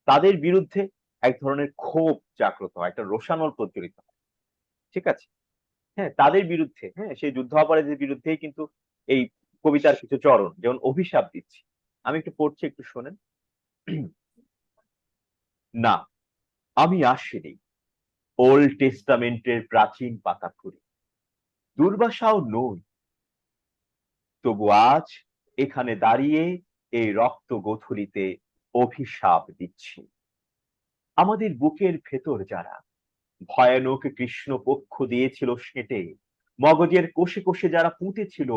তাদের বিরুদ্ধে এক ধরনের ক্ষোভ জাগ্রত হয়, একটা রোষানল প্রজ্বলিত হয়। ঠিক আছে, হ্যাঁ, তাদের বিরুদ্ধে, হ্যাঁ, সেই যুদ্ধ অপরাধীদের বিরুদ্ধেই কিন্তু এই কবিতার কিছু চরণ, যেমন অভিশাপ দিচ্ছি, আমি একটু পড়ছি, একটু শোনেন। না, আমি আসিনি ওল্ড টেস্টামেন্টের প্রাচীন পাতা খুঁড়ে, দুর্বাসাও নই, তবু আজ এখানে দাঁড়িয়ে এই রক্ত গোথুলিতে অভিশাপ দিচ্ছি। আমাদের বুকের ভেতর যারা ভয়ানক কৃষ্ণ পক্ষ দিয়েছিল সেঁটে, মগজের কোষে কোষে যারা পুঁতেছিল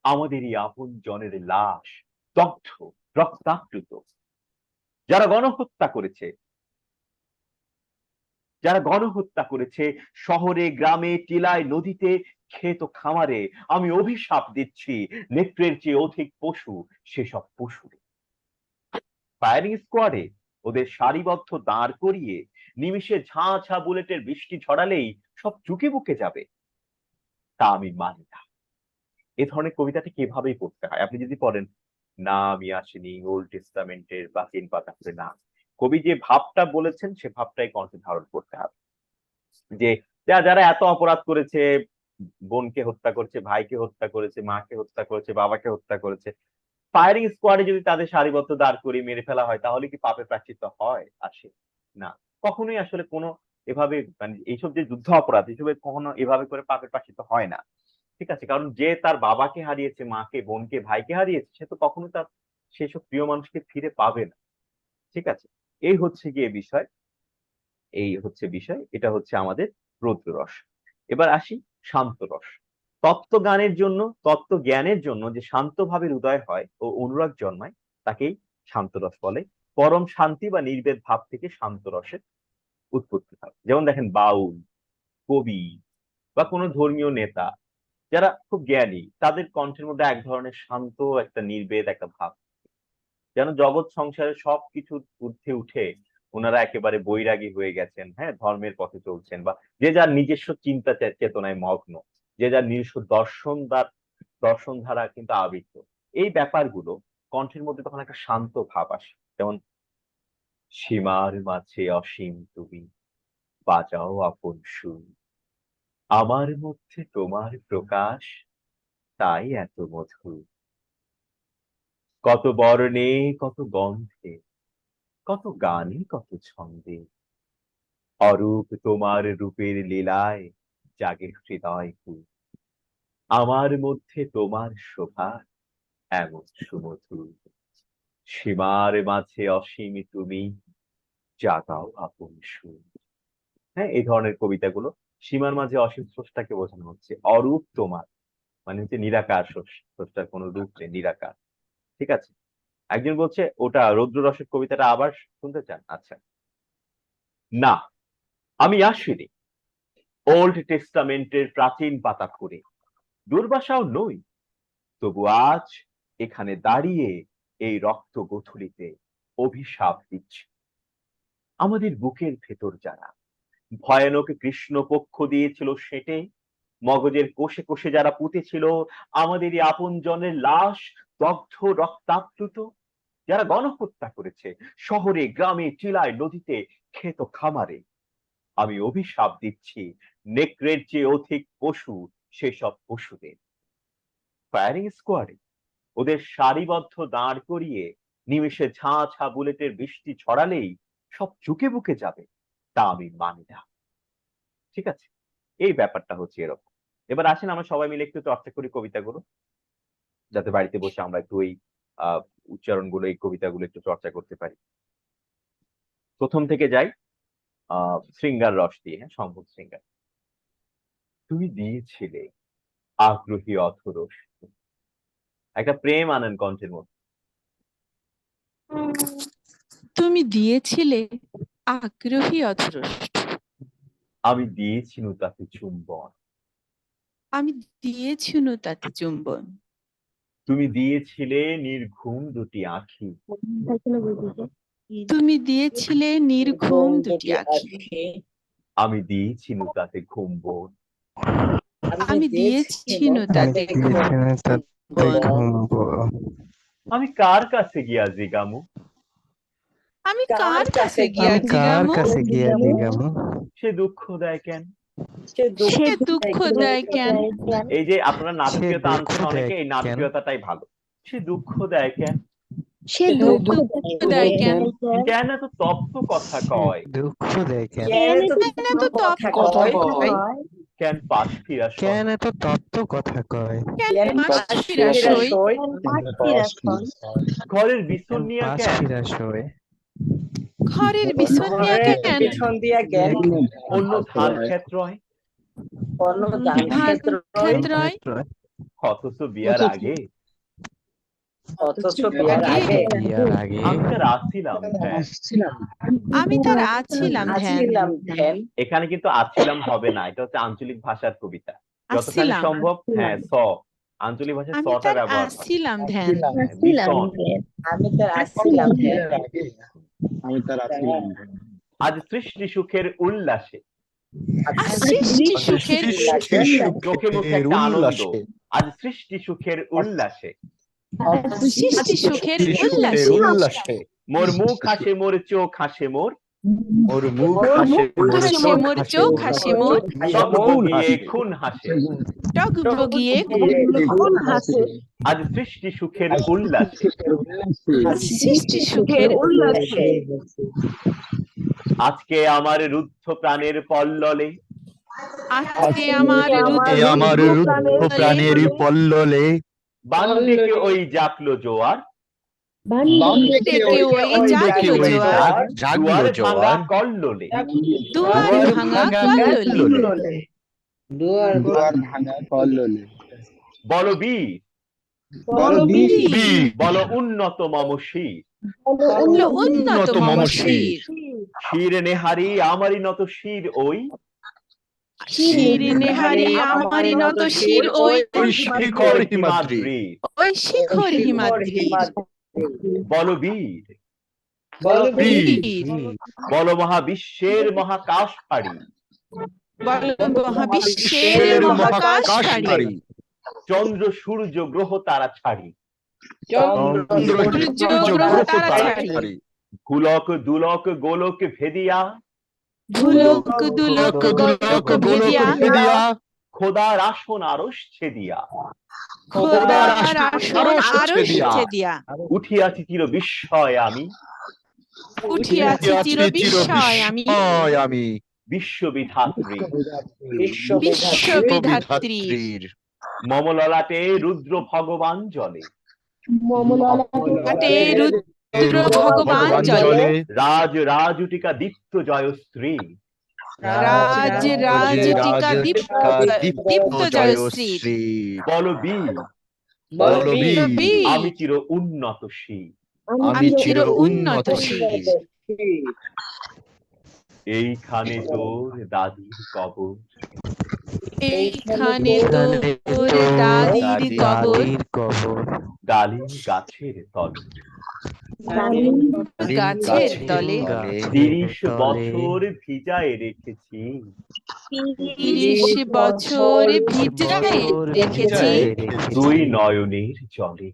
আমাদেরই আপন জনের লাশ, দগ্ধ, রক্তাপ্লুত, যারা গণহত্যা করেছে, যারা গণহত্যা করেছে শহরে, গ্রামে, টিলায়, নদীতে, ক্ষেত খামারে, আমি অভিশাপ দিচ্ছি নেত্রের চেয়ে অধিক পশু সেসব পশু। ফায়ারিং স্কোয়াডে ওদের সারিবদ্ধ দাঁড় করিয়ে নিমিষে ঝাঁ ঝাঁ বুলেটের বৃষ্টি ঝরালেই সব চুকে বুকে যাবে, তা আমি মানি না। এ ধরনের কবিতাটি কিভাবেই পড়তে হয়। আপনি যদি পড়েন, না আমি আসিনি ওল্ড টেস্টামেন্টের প্রাচীন পাতা খুলে, না, কবি যে ভাবটা বলেছেন সে ভাবটাই কণ্ঠে ধারণ করতে হবে। যে যারা এত অপরাধ করেছে, বোনকে হত্যা করেছে, ভাইকে হত্যা করেছে, মাকে হত্যা করেছে, বাবাকে হত্যা করেছে, ফায়ারিং স্কোয়াডে যদি তাদের সারিবদ্ধ দাঁড় করিয়ে মেরে ফেলা হয়, তাহলে কি পাপের প্রায়শ্চিত্ত হয়? আসে না, কখনোই আসলে কোনো এভাবে, মানে এইসব যে যুদ্ধ অপরাধ, এসবে কখনো এভাবে করে পাপের প্রায়শ্চিত্ত হয় না। ঠিক আছে, কারণ যে তার বাবাকে হারিয়েছে, মাকে, বোনকে, ভাইকে হারিয়েছে, সে তো কখনো তার সেসব প্রিয় মানুষকে ফিরে পাবে না। ঠিক আছে, এই হচ্ছে গিয়ে বিষয়, এই হচ্ছে বিষয়, এটা হচ্ছে আমাদের রৌদ্র রস। এবার আসি শান্ত রস। তত্ত্বজ্ঞানের জন্য, তত্ত্ব জ্ঞানের জন্য যে শান্ত ভাবের উদয় হয় ও অনুরাগ জন্মায়, তাকেই শান্ত রস বলে। পরম শান্তি বা নির্বেদ ভাব থেকে শান্ত রসের উৎপত্তি হয়। যেমন দেখেন, বাউল, কবি বা কোনো ধর্মীয় নেতা যারা খুব জ্ঞানী, তাদের কণ্ঠের মধ্যে এক ধরনের শান্ত একটা নির্বেদ একটা ভাব, যেন জগৎ সংসারের সবকিছুর ঊর্ধ্বে উঠে ওনারা একেবারে বৈরাগী হয়ে গেছেন, হ্যাঁ, ধর্মের পথে চলছেন, বা যে যার নিজস্ব চিন্তা চেতনায় মগ্ন, যে যার নিজস্ব দর্শন ধারা কিন্তু আবৃত, এই ব্যাপারগুলো কণ্ঠের মধ্যে তখন একটা শান্ত ভাব আসে। যেমন সীমার মাঝে অসীম তুমি, বাজাও আপন সুর। আমার মধ্যে তোমার প্রকাশ, তাই এত মধুর। কত বর্ণে, কত গন্ধে, কত গানে, কত ছন্দে, অরূপ তোমার রূপের লীলায় জাগে হৃদয় কূল। আমার মধ্যে তোমার শোভা এমন সুমধুর। সীমার মাঝে অসীম তুমি, জাগাও আপন সুর। হ্যাঁ, এই ধরনের কবিতাগুলো সীমার মাঝে অসীম স্রষ্টাকে বোঝানো হচ্ছে। অরূপ তোমার মানে হচ্ছে নিরাকার স্রষ্টার কোনো রূপ নেই, নিরাকার। ঠিক আছে। একজন বলছে ওটা রৌদ্র রসের কবিতাটা আবার শুনতে চান? আচ্ছা, না, আমি আসিনি ওল্ড টেস্টামেন্টের প্রাচীন পাতা খুঁড়ে, দুর্বাসাও নই, তবু আজ এখানে দাঁড়িয়ে এই রক্ত গোথুলিতে অভিশাপ দিচ্ছে আমাদের বুকের ভেতর যারা ভয়ানক কৃষ্ণপক্ষ দিয়েছিল সেটে, মগজের কোষে কোষে যারা পুঁতেছিল আমাদেরই আপন জনের লাশ, দগ্ধ রক্তাপ্লুত, যারা গণহত্যা করেছে শহরে গ্রামে টিলায় নদীতে ক্ষেত খামারে। আমি অভিশাপ দিচ্ছি নেকড়ের চেয়ে অধিক পশু সেসব পশুদের। ফায়ারিং স্কোয়াডে ওদের সারিবদ্ধ দাঁড় করিয়ে নিমেষে ঝাঁ ঝাঁ বুলেটের বৃষ্টি ছড়ালেই সব চুকে বুকে যাবে, তা আমি মানি না। ঠিক আছে, এই ব্যাপারটা হচ্ছে এরকম। এবার আসেন আমরা সবাই মিলে একটু চর্চা করি কবিতাগুলো, যাতে বাড়িতে বসে আমরা একটু এই উচ্চারণগুলো, এই কবিতাগুলো একটু চর্চা করতে পারি। প্রথম থেকে যাই, শৃঙ্গার রস দিয়ে। হ্যাঁ, সম্ভব শৃঙ্গার। তুমি দিয়েছিলে আগ্রহী অথরস, একটা প্রেম আনেন কণ্ঠের মধ্যে। তুমি দিয়েছিলে আগ্রহী অধরস, আমি দিয়েছি তাতে চুম্বন। আমি দিয়েছি তাতে চুম্বন। তুমি দিয়েছিলে নির্ঘুম দুটি আঁখি, তুমি দিয়েছিলে নির্ঘুম দুটি আঁখি, আমি দিয়েছি তাতে ঘুম্বন। আমি দিয়েছি তাতে ঘুম্বন। আমি কার কাছে গিয়া জিগামু, আমি কার কাছে গিয়া জিগামু, সে দুঃখ দেয় কেন? সে দুঃখ দেয় কেন? এই যে আপনারা নাটকীয়তা আনছেন অনেকে, এই নাটকীয়তাটাই ভালো। সে দুঃখ দেয় কেন? সে দুঃখ দেয় কেন? কেন এত তপ্ত কথা কয়? দুঃখ দেয় কেন? কেন এত তপ্ত কথা কয়? কেন পাশ ফিরা সয়? কেন এত তত্ত্ব কথা কয়? কেন পাশ ফিরা সই? ঘরের বিছুন নিয়া পাশ কেন? ফিরা সয়? ঘরের বিছন দিয়া কেন? অন্য ধান ক্ষেত্রয়, ধান ক্ষেত্রয়, অথচ বিয়ার আগে বিয়ার আগে আমি তার আছিলাম ধ্যান। আমি তার আছিলাম ধ্যান। এখানে কিন্তু আছিলাম হবে না, এটা হচ্ছে আঞ্চলিক ভাষার কবিতা। যতখানি আছিলাম। সম্ভব হ্যাঁ আঞ্চলিক ভাষায় আমি সটা তার ব্যবহার হয়। আছিলাম ধ্যান। ভীষণ। আজ সৃষ্টি সুখের উল্লাসে, আজ সৃষ্টি সুখের চোখে মুখে একটা আনন্দ। আজ সৃষ্টি সুখের উল্লাসে, সৃষ্টি সুখের উল্লাসে, মোর মুখ হাসে, মোর চোখ হাসে, মোর মুখ হাসে মোর চোখ হাসে মোর, টগবগিয়ে খুন হাসে। টগবগিয়ে খুন হাসে। আজ সৃষ্টি সুখের উল্লাসে, আজ সৃষ্টি সুখের উল্লাসে, আজকে আমার রুদ্ধ প্রাণের পল্ললে, আজকে আমার রুদ্ধ প্রাণের পল্ললে বান ডেকে ওই জাকলো জোয়ার, ডেকে ওই জাগলো জোয়ার, দুয়ার ভাঙা কল্লোলে। দুয়ার ভাঙা কল্লোলে। বলো বীর, বলো উন্নত মম শির, উন্নত মম শির, শির নেহারি আমারই নত শির ওই, শির নেহারি আমারই নত শির ওই, শিখর হিমাদ্রি। ওই শিখর হিমাদ্রি। বলো বীর, বীর, বলো মহাবিশ্বের মহাকাশ পাড়ি, বলো মহাবিশ্বের মহাকাশ পাড়ি, চন্দ্র সূর্য গ্রহ তারা ছাড়ি, সূর্য গ্রহ তারা ছাড়ি, হুলক দুলক গোলক ভেদিয়া ধুলক দুলক গোলক ভেদিয়া খোদার আসন আরশ ছেদিয়া খোদার আসন আরশ ছেদিয়া উঠিয়াছি চির বিস্ময় আমি উঠিয়াছি চির বিস্ময় আমি আমি বিশ্ববিধাত্রী বিশ্ববিধাত্রীর মম ললাটে রুদ্র ভগবান জলে হাতে রুদ্র ভগবান জলে রাজ রাজুটিকা দীপ্ত জয়শ্রী রাজ রাজটিকা দীপ্ত জয়শ্রী বলবীর বীর আমি চির উন্নতশীল আমি চির উন্নতশীল এইখানে তোর দাদির কবর এইখানে তোর দাদির কবর ডালিম গাছের তলে গাছের তলে 30 বছর ভিজায় রেখেছি 30 বছর ভিজায় রেখেছি দুই নয়নের জলে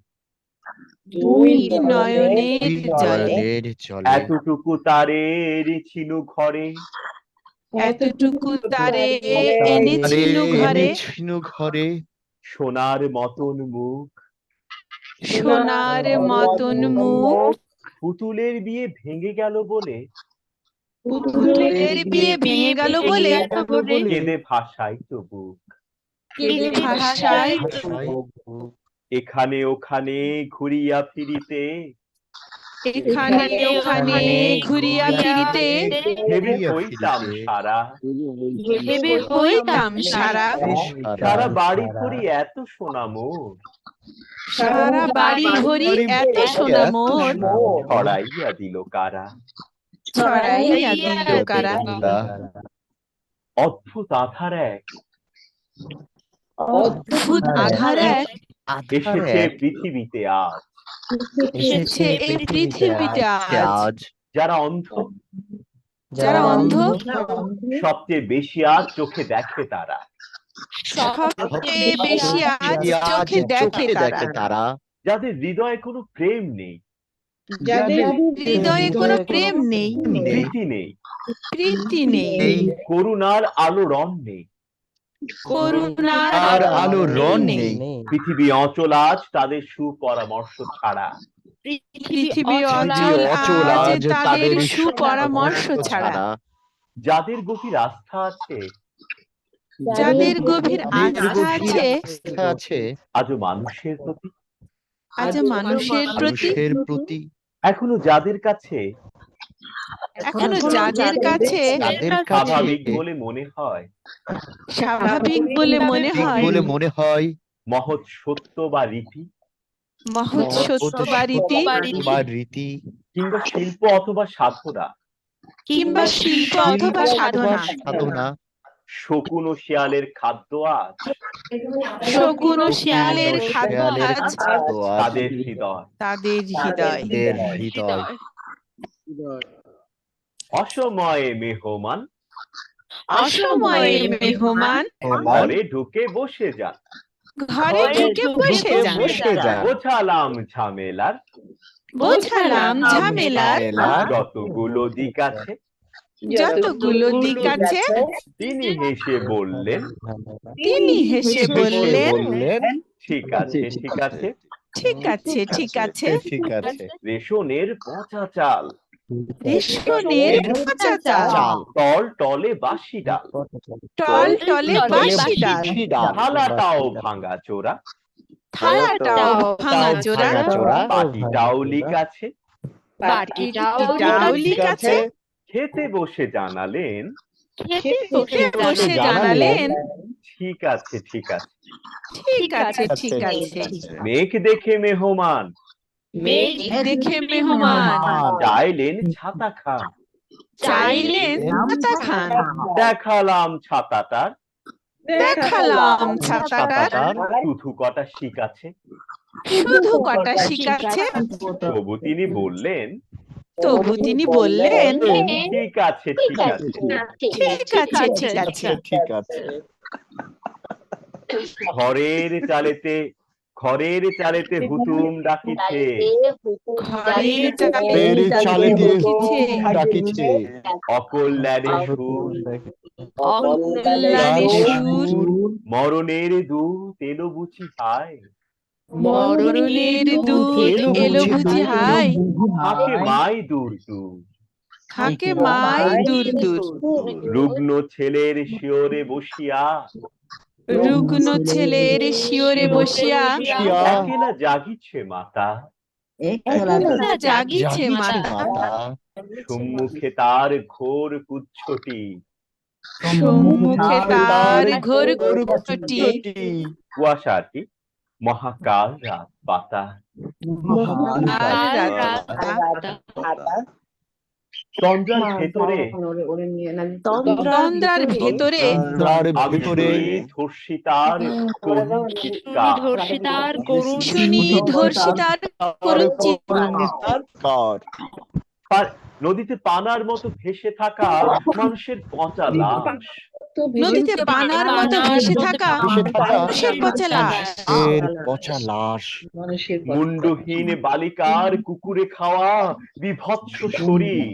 দুই নয়নের জলে এতটুকু তারের ছিনু ঘরে এতটুকু তারে এনেছিল ঘরে সোনার মতন মুখ সোনার মতন মুখ পুতুলের বিয়ে ভেঙে গেল বলে পুতুলের বিয়ে ভেঙে গেল বলে কেঁদে ভাষায় তো বুক কেঁদে ভাষায় এখানে ওখানে ঘুরিয়া ফিরিতে এখানে ওখানে ঘুরিয়া ফিরিতে ভেবে হইতাম সারা ভেবে হইতাম সারা সারা বাড়ি করি এত সোনা মোর সারা বাড়ি ভরি এত সোনা মোর ছড়াইয়া দিল কারা ছড়াইয়া দিল কারা অদ্ভুত আধার এক অদ্ভুত আধার এক এসেছে পৃথিবীতে আজ এসেছে এই পৃথিবীতে আজ যারা অন্ধ সবচেয়ে বেশি আজ চোখে দেখে তারা সবচেয়ে বেশি আজ চোখে দেখে তারা যাদের হৃদয়ে কোনো প্রেম নেই যাদের হৃদয়ে কোনো প্রেম নেই প্রীতি নেই নেই করুণার আলো রং নেই করুণার আলো রং নেই পৃথিবী অচল আজ তাদের সুপরামর্শ ছাড়া পৃথিবী অচল আজ তাদের সুপরামর্শ ছাড়া যাদের গভীর আস্থা আছে যাদের গভীর আস্থা আছে আজও মানুষের প্রতি মানুষের প্রতি এখনো যাদের কাছে স্বাভাবিক বলে মনে হয় মহৎ সত্য বা রীতি কিংবা শিল্প অথবা সাধনা শকুন ও শিয়ালের খাদ্য আজ তাদের হৃদয় অসময়ে মেহমান ঘরে ঢুকে বসে যান বোঝালাম ঝামেলার যতগুলো দিক আছে তিনি হেসে বললেন ঠিক আছে রেশনের পচা চাল টল টলে বাসি ডাল থালাটাও ভাঙা চোরা বাটিটাও লিক আছে খেতে বসে জানালেন ঠিক আছে মেঘ দেখে মেহমান চাইলেন ছাতা খান দেখালাম ছাতাটার শুধু কটা শিক আছে তবু তিনি বললেন ঠিক আছে ঘরের চালেতে খড়ের চালেতে হুতুম ডাকিছে, ঘরের পের চালিতে ডাকিছে, ডাকিছে, অকল্যাণে সুর, অকল্যাণে সুর, মরণের দূত এলো বুঝি হায়, মরণের দূত এলো বুঝি হায়, থাকে মাই দূর দূর, থাকে মাই দূর দূর, রুগ্ন ছেলের শিওরে বসিয়া, রুগ্ন ছেলের শিওরে বসিয়া, একেলা জাগিছে মাতা, একলা জাগিছে জাগিছে মাতা, মাতা, সম্মুখে তার ঘোর কুচ্ছটি, সম্মুখে তার ঘোর কুচ্ছটি, কুয়াশা আর কি, মহাকাল রাত পাতা, আর রাতা, তন্দ্রার ভেতরে তন্দ্রার ভেতরে তার আমি ভিতরে শুনি ধর্ষিতার করুণ চিৎকার। শুনি ধর্ষিতার করুণ চিৎকার, কার আর নদীতে পানার মতো ভেসে থাকা মানুষের পচা লাশ, নদীতে পানার মতো ভেসে থাকা ভেসে থাকা মানুষের পচা লাশ, এর পচা লাশ, মুন্ডহীন বালিকার কুকুরে খাওয়া বিভৎস শরীর,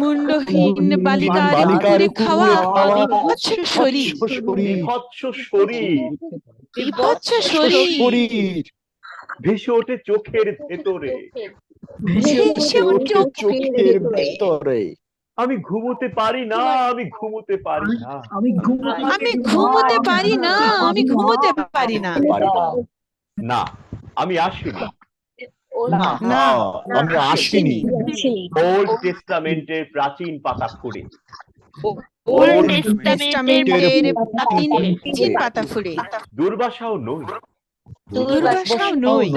মুন্ডহীন বালিকার বালিকার কুকুরে খাওয়া খাওয়া বিভৎস শরীর, শরীর, বিভৎস শরীর বিভৎস শরীর শরীর ভেসে ওঠে চোখের ভেতরে। ভেসে ওঠে চোখের ভিতরে। আমি ঘুমোতে পারি না, আমি ঘুমোতে পারি না, আমি ঘুমোতে পারি না, আমি ঘুমোতে পারি না, পারি না। না আমি আসিনি। না আমি আসিনি। ওল্ড টেস্টামেন্টের প্রাচীন পাতা খুঁড়ে, ওল্ড টেস্টামেন্টের প্রাচীন পাতা ফুঁড়ে, দুর্বাসাও নই, দুর্বাসাও নই,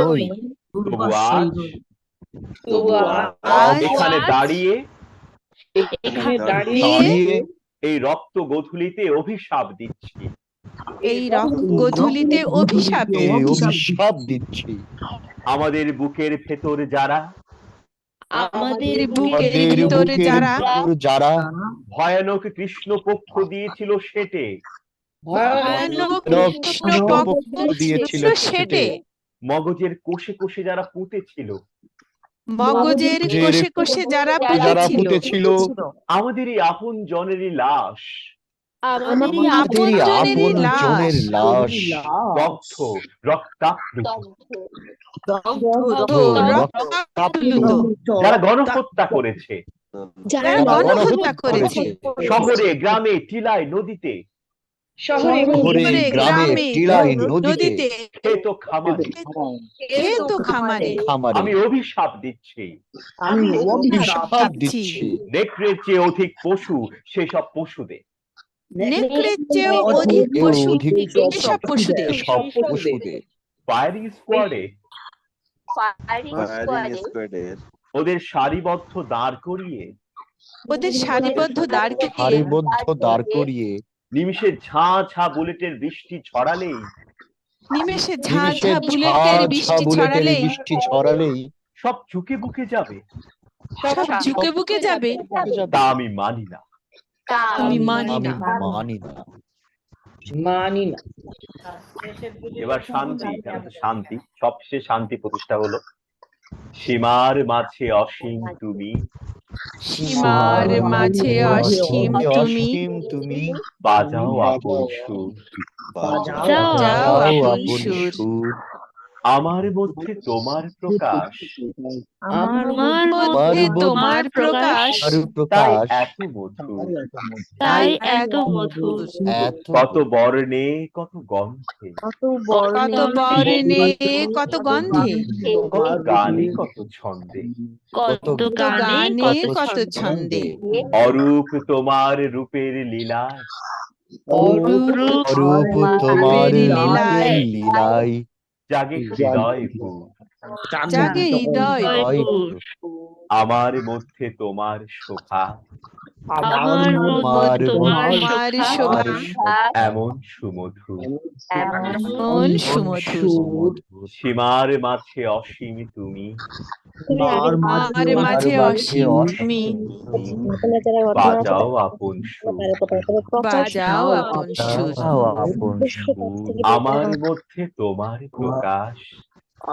তবু আজ আজ এখানে দাঁড়িয়ে দাঁড়িয়ে এই রক্ত গোধূলিতে অভিশাপ দিচ্ছি, এই গোধূলিতে অভিশাপ এই দিচ্ছি। অভিশাপ দিচ্ছি। আমাদের বুকের ভেতর যারা আমাদের বুকের আমাদের ভিতরে বুকের যারা ভিতর যারা ভয়ানক কৃষ্ণ পক্ষ দিয়েছিল সেটে, ভয়ানক কৃষ্ণ পক্ষ দিয়েছিল সেটে, মগজের কোষে কোষে যারা পুঁতেছিল, মগজের কোষে কোষে যারা পুঁতেছিল, পুঁতেছিল, আমাদের এই আপন জনেরই লাশ আমাদেরই আপনজনেরই আপন লাশ, জনের লাশ, দগ্ধ রক্তাপ্লুত, রক্তাপ্লুত, যারা গণহত্যা করেছে, যারা গণহত্যা করেছে, শহরে গ্রামে টিলায় নদীতে, শহরে শহরে, গ্রামে টিলায় নদীতে, ক্ষেত খামারে, ক্ষেত খামারে আমি অভিশাপ দিচ্ছি। অভিশাপ দিচ্ছি। নেকড়ের চেয়ে অধিক পশু সেসব পশুদের, নেকড়ের চেয়েও অধিক পশু অধিক এসব পশুদের, সব পশুদের, ফায়ারিং স্কোয়াডে ওদের সারিবদ্ধ দাঁড় করিয়ে, ওদের সারিবদ্ধ দাঁড় করিয়ে নিমিষে ঝাঁ ঝাঁ বুলেটের বৃষ্টি ছড়ালেই, নিমেষে ঝাঁ নিমিষে ঝাঁ বুলেটের বৃষ্টি ছড়ালেই বৃষ্টি ছড়ালেই সব চুকে বুকে যাবে, সব ঝুঁকে বুকে যাবে, তা আমি মানি না। আমি মানি আমি না। মানি না। এবার শান্তি, কেন তো শান্তি, সবশেষে শান্তি প্রতিষ্ঠা হলো। সীমার মাঝে অসীম তুমি, সীমার মাঝে অসীম তুমি, অসীম তুমি, বাজাও আপন সুর, যাও আপন সুর, আমার মধ্যে তোমার প্রকাশ, আমার মধ্যে তোমার প্রকাশ, তাই এত মধুর, তাই এত মধুর, কত বর্ণে কত গন্ধে, কত বর্ণে কত গন্ধে, কত গানে কত ছন্দে, কত গানে কত ছন্দে, অরূপ তোমার রূপের লীলায়, অরূপ তোমার লীলায়, লীলায় জাগে হৃদয় ভূ, জাগে হৃদয়, আমার মধ্যে তোমার শোভা, আমার মধ্যে তোমার শোভা, এমন সুমধুর, এমন সুমধুর, সীমার মাঝে অসীম তুমি, মার মার মাঝে অসীম বাজাও আপন সুর, বাজাও আপন সুর, আপন সুর, আমার মধ্যে তোমার প্রকাশ,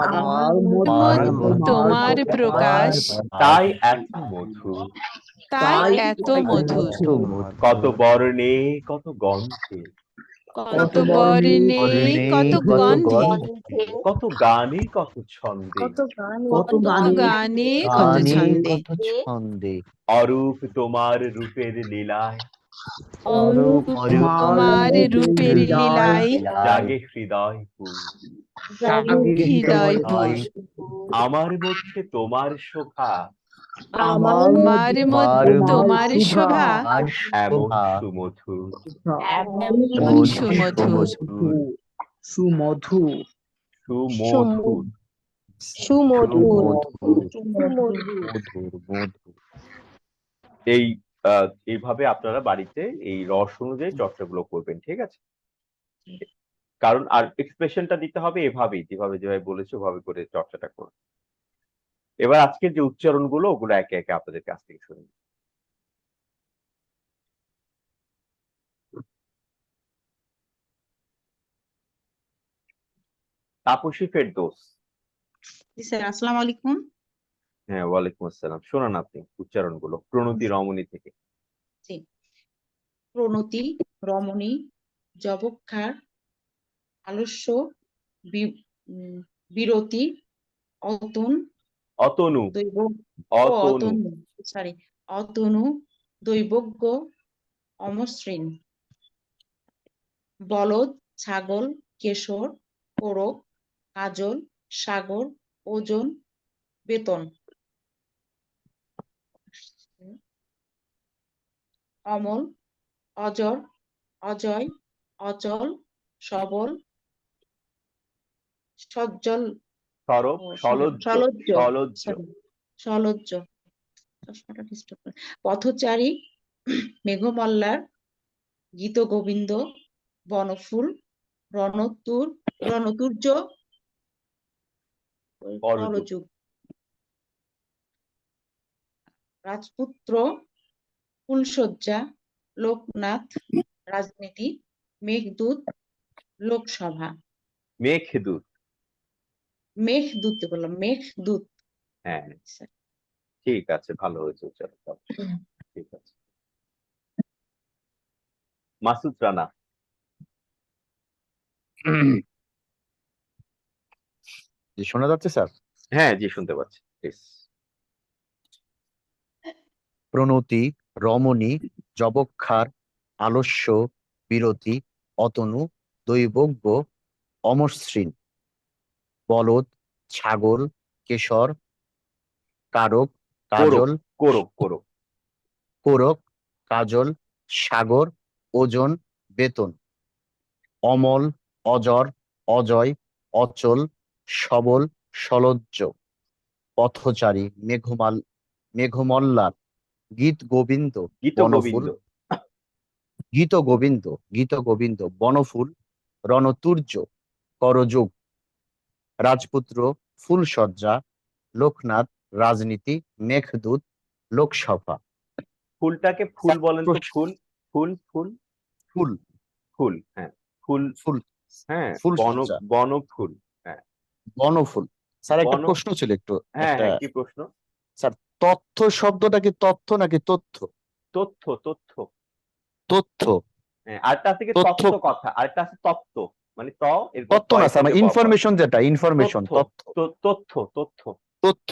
আমার আমার তোমার প্রকাশ, তাই এত মধুর, তাই এত মধুর। কত বর্ণে কত গন্ধে, কত বর্ণে কত গন্ধে, কত গানে কত ছন্দে, কত কত গানে কত গানে ছন্দে, কত ছন্দে, অরূপ তোমার রূপের লীলায়, অরূপ তোমার রূপের লীলায় জাগে হৃদয় পুর, হৃদয় পুর। আমার মধ্যে তোমার শোভা, আমার আমার মধ্যে তোমার শোভা এমন সুমধুর, এমন সুমধুর, সুমধুর সুমধুর। মধুর মধুর। এই এইভাবে আপনারা বাড়িতে এই রস অনুযায়ী চর্চাগুলো করবেন, ঠিক আছে? কারণ আর এক্সপ্রেশনটা দিতে হবে এভাবেই, যেভাবে যেভাবে বলেছে ওভাবে করে চর্চাটা করুন। এবার আজকের যে উচ্চারণগুলো ওগুলো একে একে আপনাদের কাছ থেকে শুনে নিই। তাপসী ফেরদৌস। জি স্যার, আসসালামু আলাইকুম। হ্যাঁ, ওয়ালাইকুম আসসালাম। শোনান আপনি উচ্চারণগুলো প্রণতি রমণী থেকে। জি, প্রণতি, রমণী, যবক্ষার, আলস্য, বিরতি, অতুন, অতনু, দৈব অতনু, অতনু, সরি, অতনু, দৈবজ্ঞ, অমসৃণ, বলদ, ছাগল, কেশর, কোরক, কাজল, সাগর, ওজন, বেতন, অমল, অজর, অজয়, অচল, সবল, সজ্জল, সরব, সলজ্জ, সলজ্জ, সলজ্জ, sorry, সলজ্জ, চশমাটা disturb করে। পথচারী, মেঘমল্লার, গীত গোবিন্দ, বনফুল, রণতুর্য, করযুগ, করযুগ, রাজপুত্র, ফুলশয্যা, লোকনাথ, রাজনীতি, মেঘদূত, লোকসভা, মেঘদূত। মেঘদূত বললাম, মেঘদূত। হ্যাঁ, ঠিক আছে, ভালো হয়েছে উচ্চারণটা। ঠিক আছে। মাসুদ রানা। জি, শোনা যাচ্ছে স্যার? হ্যাঁ জি, শুনতে পাচ্ছি, প্লিজ। প্রণতি, রমণী, যবক্ষার, আলস্য, বিরতি, অতনু, দৈবজ্ঞ, অমসৃণ, বলদ, ছাগল, কেশর, কারক, কাজল, কোরক, কোরক, কোরক, কাজল, সাগর, ওজন, বেতন, অমল, অজর, অজয়, অচল, সবল, সলজ্জ, পথচারী, মেঘমল্লার, গীত গোবিন্দ, গীত বনফুল, গোবিন্দ, গীত গোবিন্দ, বনফুল, রণতুর্য, করযোগ, রাজপুত্র, ফুলশয্যা, লোকনাথ, রাজনীতি, মেঘদূত, লোকসভা। ফুলটাকে ফুল বলেন তো, ফুল, ফুল, ফুল, ফুল, ফুল, হ্যাঁ, ফুল, ফুল, হ্যাঁ, ফুলশয্যা, বনফুল, হ্যাঁ, বনফুল। স্যার একটা বন, প্রশ্ন ছিল একটু, হ্যাঁ একটা হ্যাঁ, কি প্রশ্ন? স্যার, তথ্য শব্দটা কি তথ্য নাকি তথ্য? তথ্য, তথ্য, তথ্য, হ্যাঁ, আরেকটা আছে কি তথ্য, তত্ত্ব কথা, আরেকটা আছে তত্ত্ব, মানে এরপর তথ্য না স্যার, সাথে ইনফরমেশন, যেটা ইনফরমেশন, তথ্য, তথ্য, তথ্য, তথ্য, তথ্য,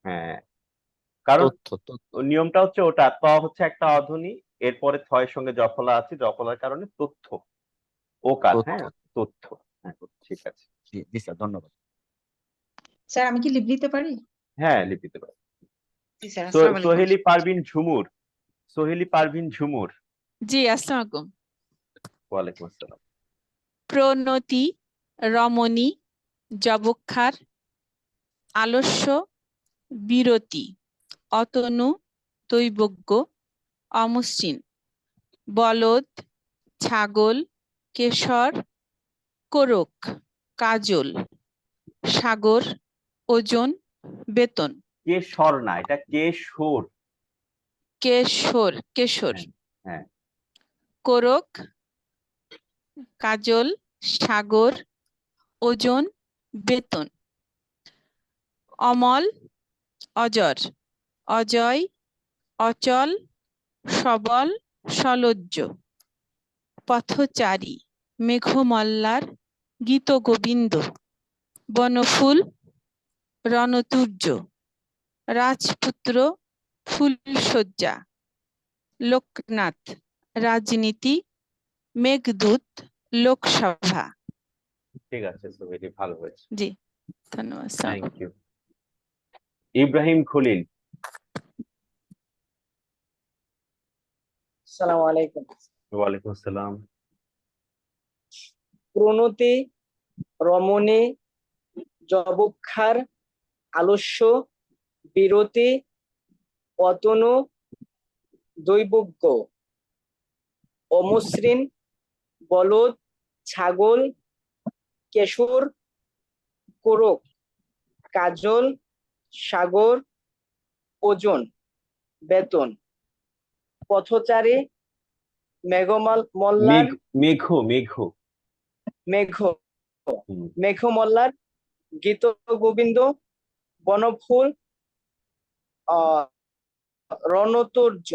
হ্যাঁ, কারণ তথ্য, তথ্য, নিয়মটা হচ্ছে ওটা, হচ্ছে একটা অধ্বনি, এরপরে থয়ের সঙ্গে জফলা আছে, জফলার কারণে তথ্য, ওকার, তথ্য। হ্যাঁ, তথ্য, হ্যাঁ, ঠিক আছে। জি জি স্যার, ধন্যবাদ। স্যার আমি কি লিভ নিতে পারি? হ্যাঁ, লিপিতে পারি। জি স্যার, আসসালামু আলাইকুম। সোহেলি পারভিন ঝুমুর। সোহেলি পারভিন ঝুমুর। জি, আসসালামু আলাইকুম। ওয়ালাইকুম আসসালাম। প্রণতি, রমণী, যবক্ষার, আলস্য, বিরতি, অতনু, দৈবজ্ঞ, অমসৃণ, বলদ, ছাগল, কেশর, কোরক, কাজল, সাগর, ওজন, বেতন। কেশর না, এটা কেশর। কেশর, কেশর। হ্যাঁ, হ্যাঁ। কোরক, কাজল, সাগর, ওজন, বেতন। অমল, অজর, অজয়, অচল, সবল, সলজ্জ। পথচারী, মেঘমল্লার, গীতগোবিন্দ, বনফুল, রণতুর্য, রাজপুত্র, ফুলশয্যা, লোকনাথ, রাজনীতি, মেঘদূত, লোকসভা। ঠিক আছে, সোহেলি, ভালো হয়েছে। জি, ধন্যবাদ sir. Thank you. Ibrahim Khalil. আসসালামু আলাইকুম। ওয়ালাইকুম আসসালাম। প্রণতি, রমণী, যবক্ষার, আলস্য, বিরতি, অতনু, দৈবজ্ঞ, অমসৃণ, বলদ, ছাগল, কেশর, কোরক, কাজল, সাগর, ওজন, বেতন। পথচারী, মল্লার, মেঘ, মেঘ, হুম, মেঘমল্লার, গীত গোবিন্দ, বনফুল, আহ রণতুর্য,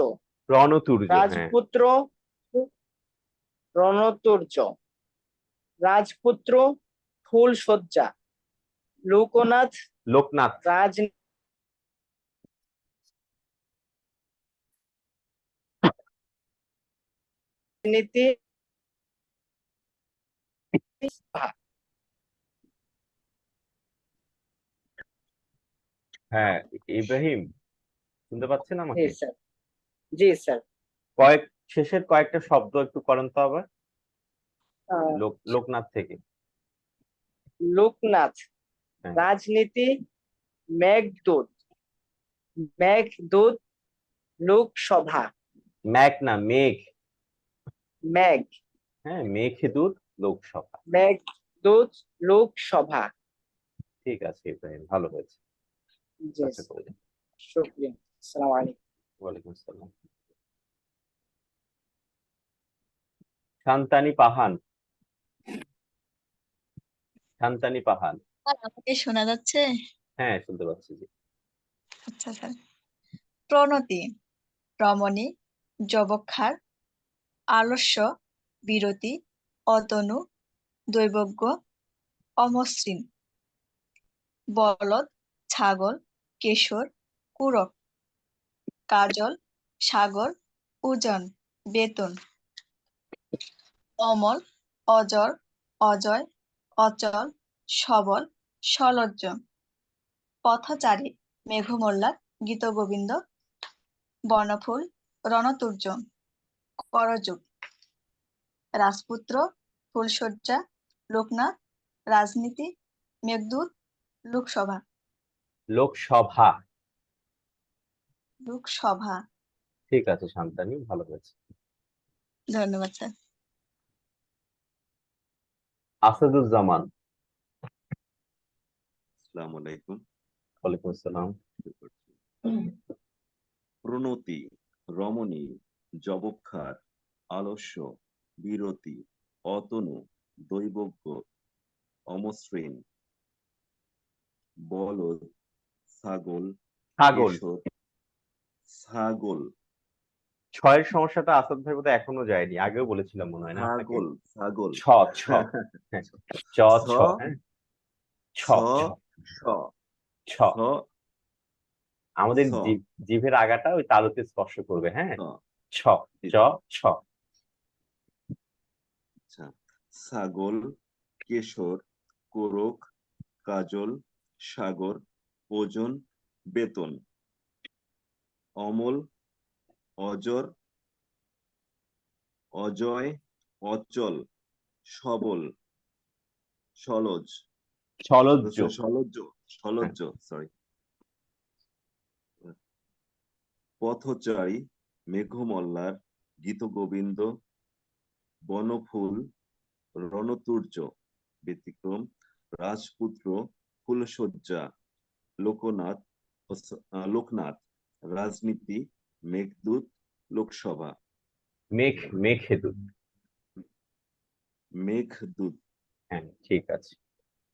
রণতুর্য, হ্যাঁ। রাজপুত্র, রণতুর্য, রাজপুত্র, ফুলশয্যা, লোকনাথ, লোকনাথ, রাজনীতি, হ্যাঁ। ইব্রাহিম, শুনতে পাচ্ছেন জি আমাকে? স্যার, জি স্যার। শেষের কয়েকটা শব্দ একটু করেন তো আবার, আহ, লোকনাথ থেকে। লোকনাথ, হ্যাঁ। রাজনীতি, মেঘদূত, মেঘদূত, লোকসভা, মেঘ না, মেঘ। মেঘ, হ্যাঁ, মেঘদূত, লোকসভা। মেঘদূত, লোকসভা। ঠিক আছে ইব্রাহিম, ভালো হয়েছে। জি আচ্ছা, করে দিন। শুকরিয়া। আসসালামু আলাইকুম। ওয়ালাইকুম আসসালাম। শান্তানী পাহান। শান্তানী পাহান। স্যার, আমাকে শোনা যাচ্ছে? হ্যাঁ, শুনতে পাচ্ছি, জি। আচ্ছা স্যার। প্রণতি, রমণী, যবক্ষার, আলস্য, বিরতি, অতনু, দৈবজ্ঞ, অমসৃণ, বলদ, ছাগল, কেশর, কুরক, কাজল, সাগর, ওজন, বেতন। অমল, অজর, অজয়, অচল, সবল, সলজ্জ। পথচারী, মেঘমল্লার, গীতগোবিন্দ, বনফুল, রণতুর্য, করযোগ, রাজপুত্র, ফুলশয্যা, লোকনাথ, রাজনীতি, মেঘদূত, লোকসভা। লোকসভা। লোকসভা। ঠিক আছে শান্তানী, ভালো হয়েছে। ধন্যবাদ স্যার। আসাদুজ্জামান। আসসালামু আলাইকুম। ওয়ালাইকুম আসসালাম। প্রণতি, রমণী, যবক্ষার, আলস্য, বিরতি, অতনু, দৈবজ্ঞ, অমসৃণ, বলদ, ছাগল, ছাগল। কেশর, ছাগল, ছয়ের সমস্যাটা আসাদ ভাই বোধহয় এখনো যায়নি, আগেও বলেছিলাম মনে হয় না আপনাকে। ছাগল, ছাগল, ছ, ছ, হ্যাঁ, চ, ছ, ছ, হ্যাঁ, ছ, ছ, ছ, ছ, ছ। ছ, আমাদের ছ, জিভের আগাটা ওই তালুতে স্পর্শ করবে, হ্যাঁ। ছ। ছ, চ, ছ। আচ্ছা, ছাগল, কেশর, কোরক, কাজল, সাগর, ওজন, বেতন। অমল, অজর, অজয়, অচল, সবল, সলজ, সলজ্জ। সলজ্জ, হ্যাঁ। সলজ্জ, সরি। পথচারী, মেঘমল্লার, গীতগোবিন্দ, বনফুল, রণতুর্য, ব্যতিক্রম, রাজপুত্র, ফুলশয্যা, লোকনাথ, লোকনাথ, রাজনীতি, মেঘদূত, লোকসভা। মেঘদূত। মেঘদূত। হ্যাঁ, ঠিক আছে।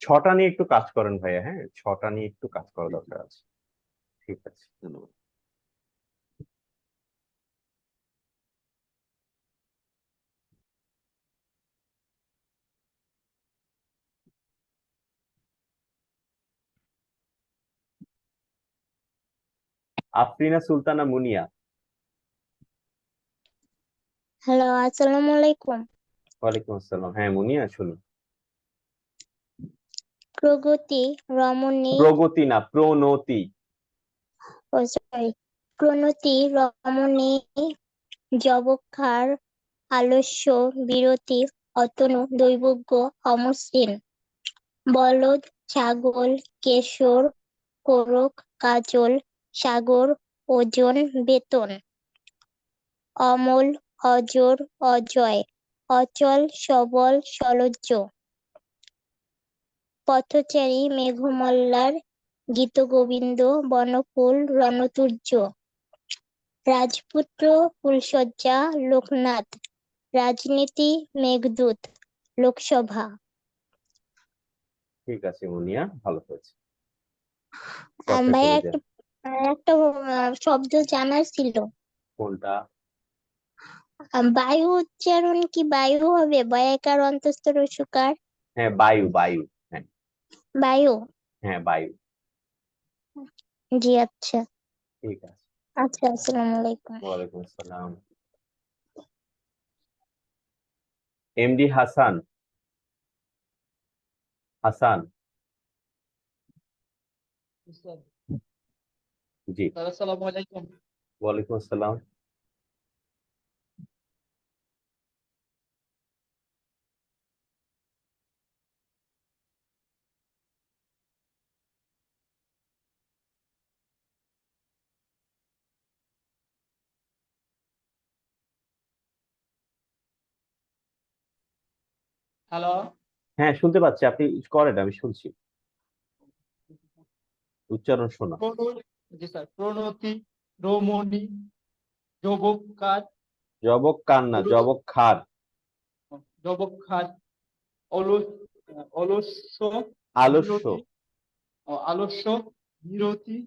6টা নিয়ে একটু কাজ করেন ভাইয়া, হ্যাঁ 6টা নিয়ে একটু কাজ করা দরকার আছে। ঠিক আছে। ধন্যবাদ। আফরিনা সুলতানা মুনিয়া। হ্যালো, আসসালামু আলাইকুম। ওয়ালাইকুম আসসালাম। হ্যাঁ মুনিয়া, শুনুন। প্রগতি, রমণী, প্রগতি না, প্রণতি। ও সরি, প্রণতি, রমণী, যবক্ষার, আলস্য, বিরতি, অতনু, দৈবজ্ঞ, অমসৃণ, বলদ, ছাগল, কেশর, কোরক, কাজল, সাগর, ওজন, বেতন, অমল, অজর, অজয়, অচল, সবল, সলজ্জ, পথচারী, মেঘমল্লার, গীতগোবিন্দ, বনফুল, রণতুর্য, রাজপুত্র, ফুলশয্যা, লোকনাথ, রাজনীতি, মেঘদূত, লোকসভা। ঠিক আছে মুনিয়া, ভালো হয়েছে। চর্চা ভাইয়া করে একটা যান। একটা শব্দ জানার ছিল। কোনটা? বায়ু উচ্চারণ কি বায়ু হবে? বয়াকার, অন্তঃস্থ, রসুকার। হ্যাঁ বায়ু, বায়ু। হ্যাঁ বায়ু। হ্যাঁ বায়ু। জি আচ্ছা। ঠিক আছে। আচ্ছা, আসসালামু আলাইকুম। ওয়ালাইকুম আসসালাম। এমডি হাসান। হাসান। জি। আসসালামু আলাইকুম। ওয়ালাইকুম আসসালাম। হ্যালো। হ্যাঁ শুনতে পাচ্ছি, আপনি করেন, আমি শুনছি। উচ্চারণ শোনা। জি স্যার। প্রণতি, রমণী, যবক্ষার, জবক কান না, জবক খার। যবক্ষার, অলস্য, আলস্য। আলস্য, বিরতি,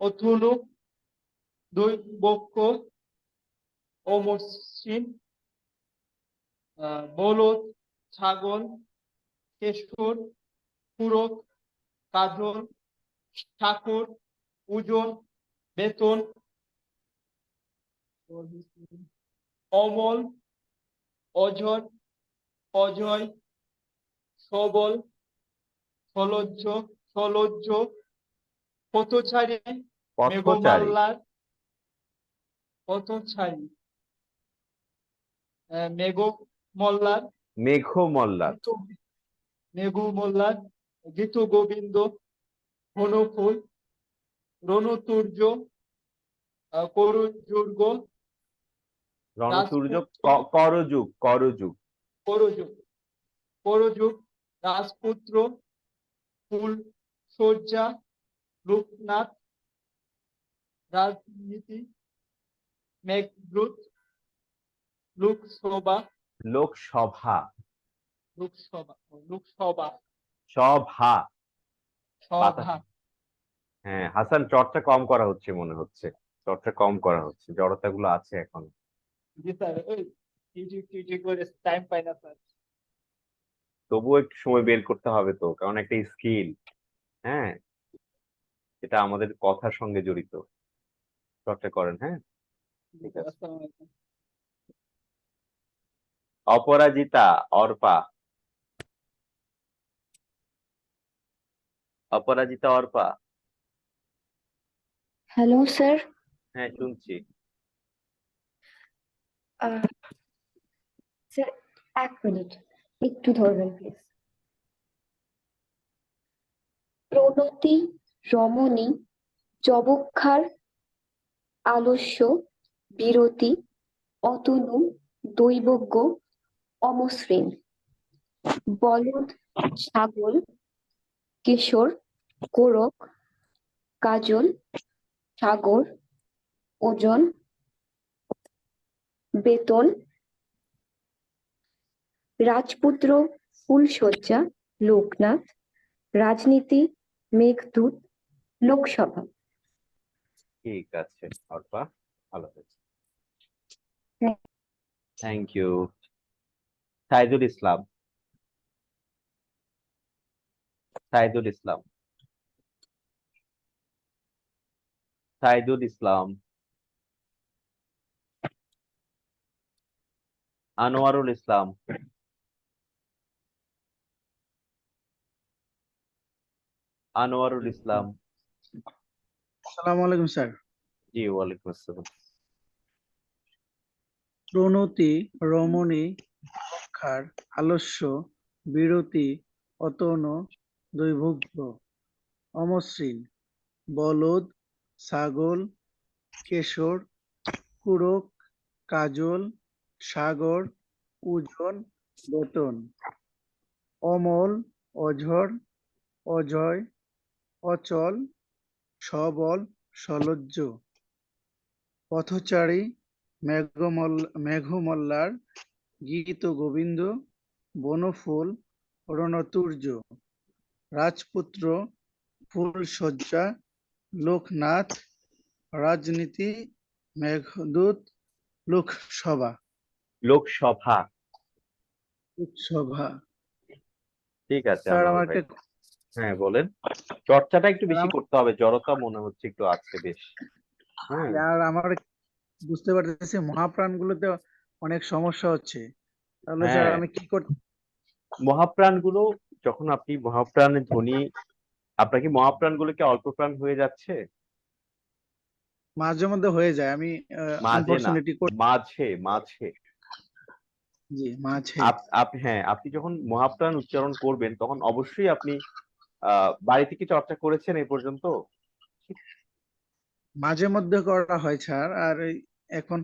অথনু, দৈবক্য, অমসৃণ, বলদ, ছাগল, কেশর, পুরক, কাজল, ঠাকুর, ওজন, বেতন, অমল, অজর, অজয়, সবল, সলজ্জ, পথচারী, পথচারী। মেঘমাল্লার, পথচারী, মেঘমল্লার, মেঘমল্লার। মেঘমল্লার, গীতগোবিন্দ, বনফুল, রণতুর্য, করযুগ, রণসূর্য, রাজপুত্র, করযুগ, করযুগ। করযুগ, করযুগ, রাজপুত্র, ফুলশয্যা, লোকনাথ, রাজনীতি, মেঘদূত, লোকসভা, লোকসভা। লোকসভা, লোকসভা, সভা। বাতাস। সভা। হ্যাঁ হাসান, চর্চা কম করা হচ্ছে মনে হচ্ছে। চর্চা কম করা হচ্ছে, জড়তা গুলো আছে এখন। জি স্যার, ওই টিটি করে টাইম পাই না স্যার। তবুও একটু সময় বের করতে হবে তো, কারণ একটা স্কিল। হ্যাঁ, এটা আমাদের কথার সঙ্গে জড়িত। চর্চা করেন, হ্যাঁ। ঠিক আছে। আসসালামু আলাইকুম। অপরাজিতা, অর্পা। অপরাজিতা, অর্পা। Hello sir. হ্যাঁ শুনছি। স্যার, 1 মিনিট একটু ধরবেন প্লিজ। প্রণতি, রমণী, যবক্ষার, আলস্য, বিরতি, অতনু, দৈবজ্ঞ, অমসৃণ, বলদ, ছাগল, কেশর, কোরক, কাজল, সাগর, ওজন, বেতন, রাজপুত্র, ফুলশয্যা, লোকনাথ, রাজনীতি, মেঘদূত, লোকসভা। ঠিক আছে অর্পা, ভালো হয়েছে। হ্যাঁ। Thank you. সাইদুল ইসলাম। সাইদুল ইসলাম। সাইদুল ইসলাম। আনোয়ারুল ইসলাম। আনোয়ারুল ইসলাম। আসসালামু আলাইকুম স্যার। জি ওয়ালাইকুম আসসালাম। প্রণতি, রমণী, রক্ষার, আলস্য, বিরতি, অতন, দৈর্ঘ্য, অমসৃণ, বলদ, ছাগল, কেশর, কুরক, কাজল, সাগর, ওজন, বেতন, অমল, অঝর, অজয়, অচল, সবল, সলজ্জ, পথচারী, মেঘমল্লার, গীত গোবিন্দ, বনফুল, রণতুর্য, রাজপুত্র, ফুলশয্যা, লোকনাথ, রাজনীতি, মেঘদূত, লোকসভা। লোকসভা। লোকসভা। ঠিক আছে স্যার আনোয়ার আমার ভাই। একটা হ্যাঁ বলেন। চর্চাটা একটু বেশি আমার- করতে হবে, জড়তা মনে হচ্ছে একটু আছে বেশ। হ্যাঁ আর আমার বুঝতে পারতেছি মহাপ্রাণগুলোতে অনেক সমস্যা হচ্ছে, তাহলে স্যার হ্যাঁ, আমি কি করতে? মহাপ্রাণগুলো যখন আপনি মহাপ্রাণের ধ্বনি, আপনার কি মহাপ্রাণগুলোকে অল্প প্রাণ হয়ে যাচ্ছে? মাঝে মধ্যে হয়ে যায়, আমি মাঝে না, আনফরচুনেটলি মাঝে মাঝে। জি মাঝে আপনি হ্যাঁ, আপনি যখন মহাপ্রাণ উচ্চারণ করবেন তখন অবশ্যই আপনি বাড়ি থেকে চর্চা করেছেন এই পর্যন্ত? মাঝে মধ্যে করা হয় স্যার, আর এখন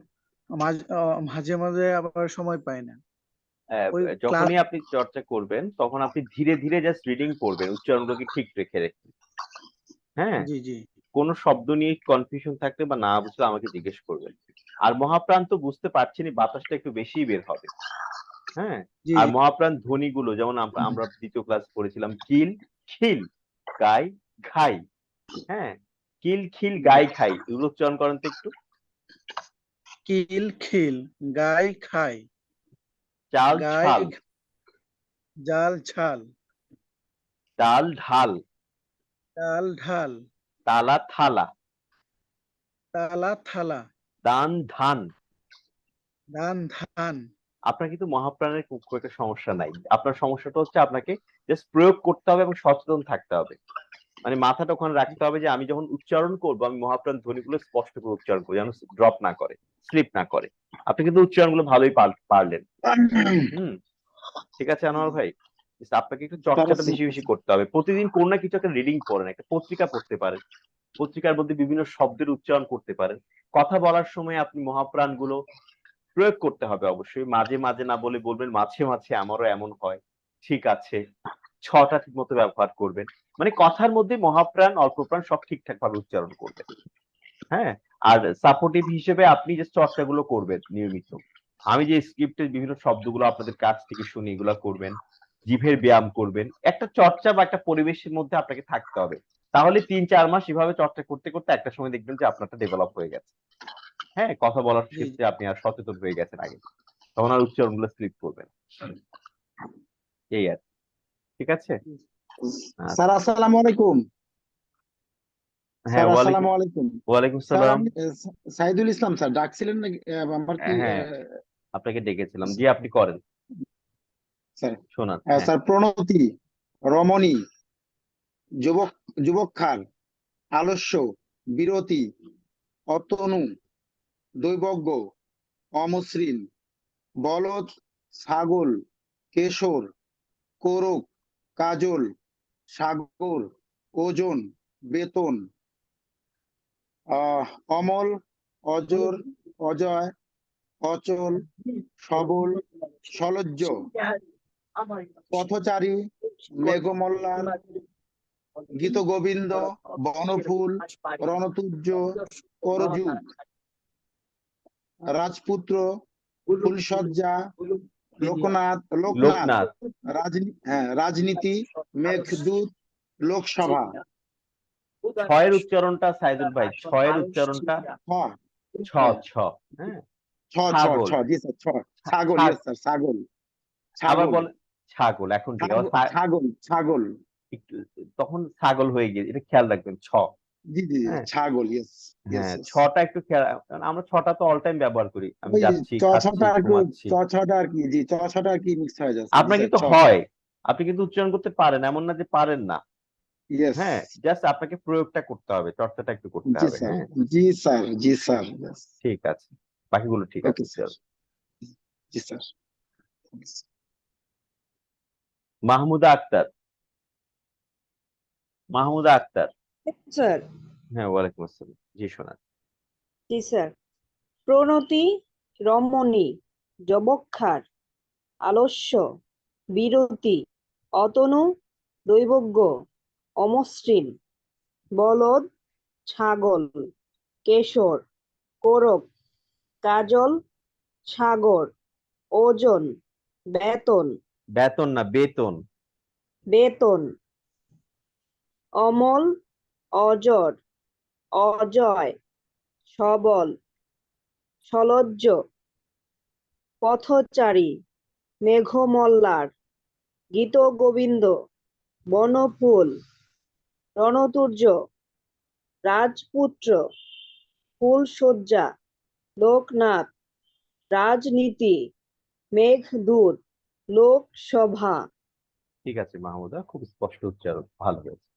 মাঝে মাঝে আবার সময় পাই না। ওই ক্লাস যখনই আপনি চর্চা করবেন তখন আপনি ধীরে ধীরে জাস্ট রিডিং করবেন, উচ্চারণগুলোকে ঠিক রেখে রেখে। হ্যাঁ, জি জি কোন শব্দ নিয়ে কনফিউশন থাকলে বা না বুঝলে আমাকে জিজ্ঞেস করবেন। আর মহাপ্রাণ তো বুঝতে পারছেনই, বাতাসটা একটু বেশিই বের হবে। হ্যাঁ, জি আর মহাপ্রাণ ধ্বনিগুলো যেমন আমরা দ্বিতীয় ক্লাস পড়েছিলাম, কিল, খিল, গাই, ঘাই। হ্যাঁ, কিল, খিল, গাই, খাই, এগুলো উচ্চারণ করেন তো একটু। কিল খিল, গাই খাই, চাল, গাই ছাল, জাল ছাল, ডাল, ঢাল, ডাল ঢাল, তালা, থালা, তালা থালা, দান, ধান। ধান ধান। আপনার কিন্তু মহাপ্রাণের খুব একটা সমস্যা নাই। আপনার সমস্যাটা হচ্ছে আপনাকে জাস্ট প্রয়োগ করতে হবে এবং সচেতন থাকতে হবে। মানে মাথাটা ওখানে রাখতে হবে যে আমি যখন উচ্চারণ করবো আমি মহাপ্রাণ ধ্বনিগুলো স্পষ্ট করে উচ্চারণ করি, যেন ড্রপ না করে, স্লিপ না করে। আপনি কিন্তু উচ্চারণগুলো ভালোই পারলেন। হুম, ঠিক আছে আনোয়ার ভাই। Just আপনাকে একটু চর্চাটা বেশি বেশি করতে হবে। প্রতিদিন কোন না কিছু একটা রিডিং পড়েন, একটা পত্রিকা পড়তে পারেন, পত্রিকার মধ্যে বিভিন্ন শব্দের উচ্চারণ করতে পারেন। কথা বলার সময় আপনি মহাপ্রাণ গুলো প্রয়োগ করতে হবে অবশ্যই। মাঝে মাঝে না বলে বলবেন মাঝে মাঝে আমারও এমন হয়, ঠিক আছে। ছটা ঠিক মতো ব্যবহার করবেন, মানে কথার মধ্যে মহাপ্রাণ অল্প প্রাণ সব ঠিকঠাক ভাবে উচ্চারণ করবেন। হ্যাঁ, আর সাপোর্টিভ হিসেবে আপনি যে চর্চাগুলো করবেন নিয়মিত, আমি যে স্ক্রিপ্টের বিভিন্ন শব্দগুলো আপনাদের কাছ থেকে শুনি এগুলো করবেন, জিভের ব্যায়াম করবেন। একটা চর্চা বা একটা পরিবেশের মধ্যে আপনাকে থাকতে হবে। তাহলে ৩-৪ মাস এভাবে চর্চা করতে করতে একটা সময় দেখবেন যে আপনারটা ডেভেলপ হয়ে গেছে। হ্যাঁ, কথা বলার জি ক্ষেত্রে আপনি আর সচেতন হয়ে গেছেন আগে, তখন আর উচ্চারণগুলো স্লিপ করবেন। এই আর ঠিক আছে। স্যার আসসালামু আলাইকুম। হ্যাঁ, স্যার আসসালামু আলাইকুম। ওয়ালাইকুম স্যার সালাম। আমি সাইদুল ইসলাম স্যার, ডাকছিলেন নাকি? আমার কি হ্যাঁ, আপনাকে ডেকেছিলাম, জি আপনি করেন, স্যার শোনান। হ্যাঁ, স্যার প্রণতি, রমণী, যুবক যুবকখার, আলস্য, বিরতি, অতনু, দৈবজ্ঞ, অমসৃণ, বলদ, ছাগল, কেশর, কোরক, কাজল, সাগর, ওজন, বেতন, অমল, অজর, অজয়, অচল, সবল, সলজ্জ, পথচারী, মেঘমল্লার, গীতগোবিন্দ, বনফুল, রণতুর্য, করযুগ, রাজপুত্র, ফুলশয্যা, লোকনাথ, লোকনাথ। রাজনীতি, মেঘদূত, লোকসভা। ছয়ের উচ্চারণটা সাইদুল ভাই, ছয়ের উচ্চারণটা ছ ছ, হ্যাঁ, ছাগল। জি স্যার, ছাগল, ছাগ- ইয়েস স্যার, ছাগল, আবার ছাগল, বল ছাগল, এখন ঠিক আছে, ছাগল, ছাগল, তখন ছাগল হয়ে গিয়ে এটা খেয়াল রাখবেন, ছ। জি জি, হ্যাঁ। ছাগল, ইয়েস, হ্যাঁ, ছটা একটু খেয়াল, কারণ আমরা ছটা তো অল টাইম ব্যবহার করি, আমি যাচ্ছি, খাচ্ছি, ছটা আর কি, ঘুমাচ্ছি। ছটা আর কি, জি, ছটা আর কি মিক্স হয়ে যাচ্ছে। আপনার কিন্তু হয়, আপনি কিন্তু উচ্চারণ করতে পারেন, এমন না যে পারেন না। ইয়েস, হ্যাঁ, জাস্ট আপনাকে প্রয়োগটা করতে হবে, চর্চাটা একটু করতে জি হবে। স্যার, হ্যাঁ, জি স্যার, জি স্যার, ঠিক আছে, বাকিগুলো ঠিক আছে। ওকে স্যার, জি স্যার। মাহমুদা আক্তার, মাহমুদা আক্তার। স্যার। হ্যাঁ, ওয়ালাইকুম আসসালাম, জি শোনান। জি স্যার। প্রণতি, রমণী, যবক্ষার, আলস্য, বিরতি, অতনু, দৈবজ্ঞ, অমসৃণ, বলদ, ছাগল, কেশর, কোরক, কাজল, সাগর, ওজন, বেতন, বেতন না, বেতন। বেতন, অমল, অজর, অজয়, সবল, সলজ্জ, পথচারী, মেঘমল্লার, গীতগোবিন্দ, বনফুল, রণতুর্য, রাজপুত্র, ফুলশয্যা, লোকনাথ, রাজনীতি, মেঘদূত, লোকসভা। ঠিক আছে মাহমুদা, খুব স্পষ্ট উচ্চারণ, ভালো হয়েছে।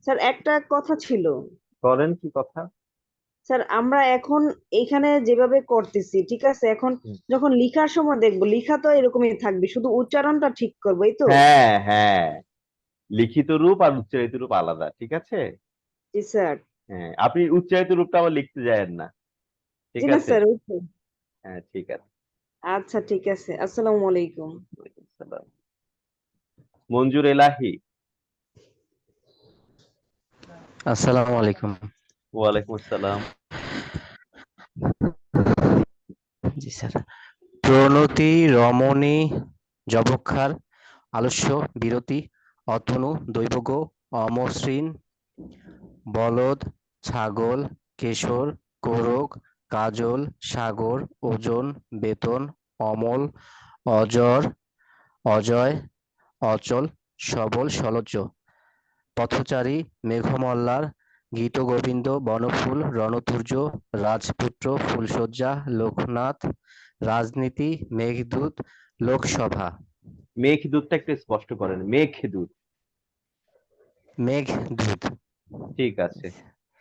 স্যার একটা কথা ছিল। করেন, কি কথা? স্যার আমরা এখন এখানে যেভাবে করতেছি, ঠিক আছে, এখন যখন লিখার সময় দেখবো, লিখা তো এরকমই থাকবে, শুধু উচ্চারণটা ঠিক করবো, এই তো? হ্যাঁ হ্যাঁ, লিখিত রূপ আর উচ্চারিত রূপ আলাদা, ঠিক আছে? জি স্যার। হ্যাঁ, আপনি উচ্চারিত রূপটা আবার লিখতে যায়েন না, ঠিক জি না আছে? স্যার, ওই তো। হ্যাঁ, ঠিক আছে। আচ্ছা ঠিক আছে, আসসালামু আলাইকুম। ওয়ালাইকুম আসসালাম। মঞ্জুর এলাহি। আসসালামু আলাইকুম। ওয়ালাইকুম আসসালাম। জি স্যার। প্রণতি, রমণী, যবক্ষার, আলস্য, বিরতি, অতনু, দৈবজ্ঞ, অমসৃণ, বলদ, ছাগল, কেশর, কোরক, কাজল, সাগর, ওজন, বেতন, অমল, অজর, অজয়, অচল, সবল, সলজ্জ, পথচারী, মেঘমল্লার, গীতগোবিন্দ, বনফুল, রণতুর্য, রাজপুত্র, ফুলশয্যা, লোকনাথ, রাজনীতি, মেঘদূত, লোকসভা। মেঘদূতটা একটু স্পষ্ট করেন, মেঘদূত। মেঘদূত। ঠিক আছে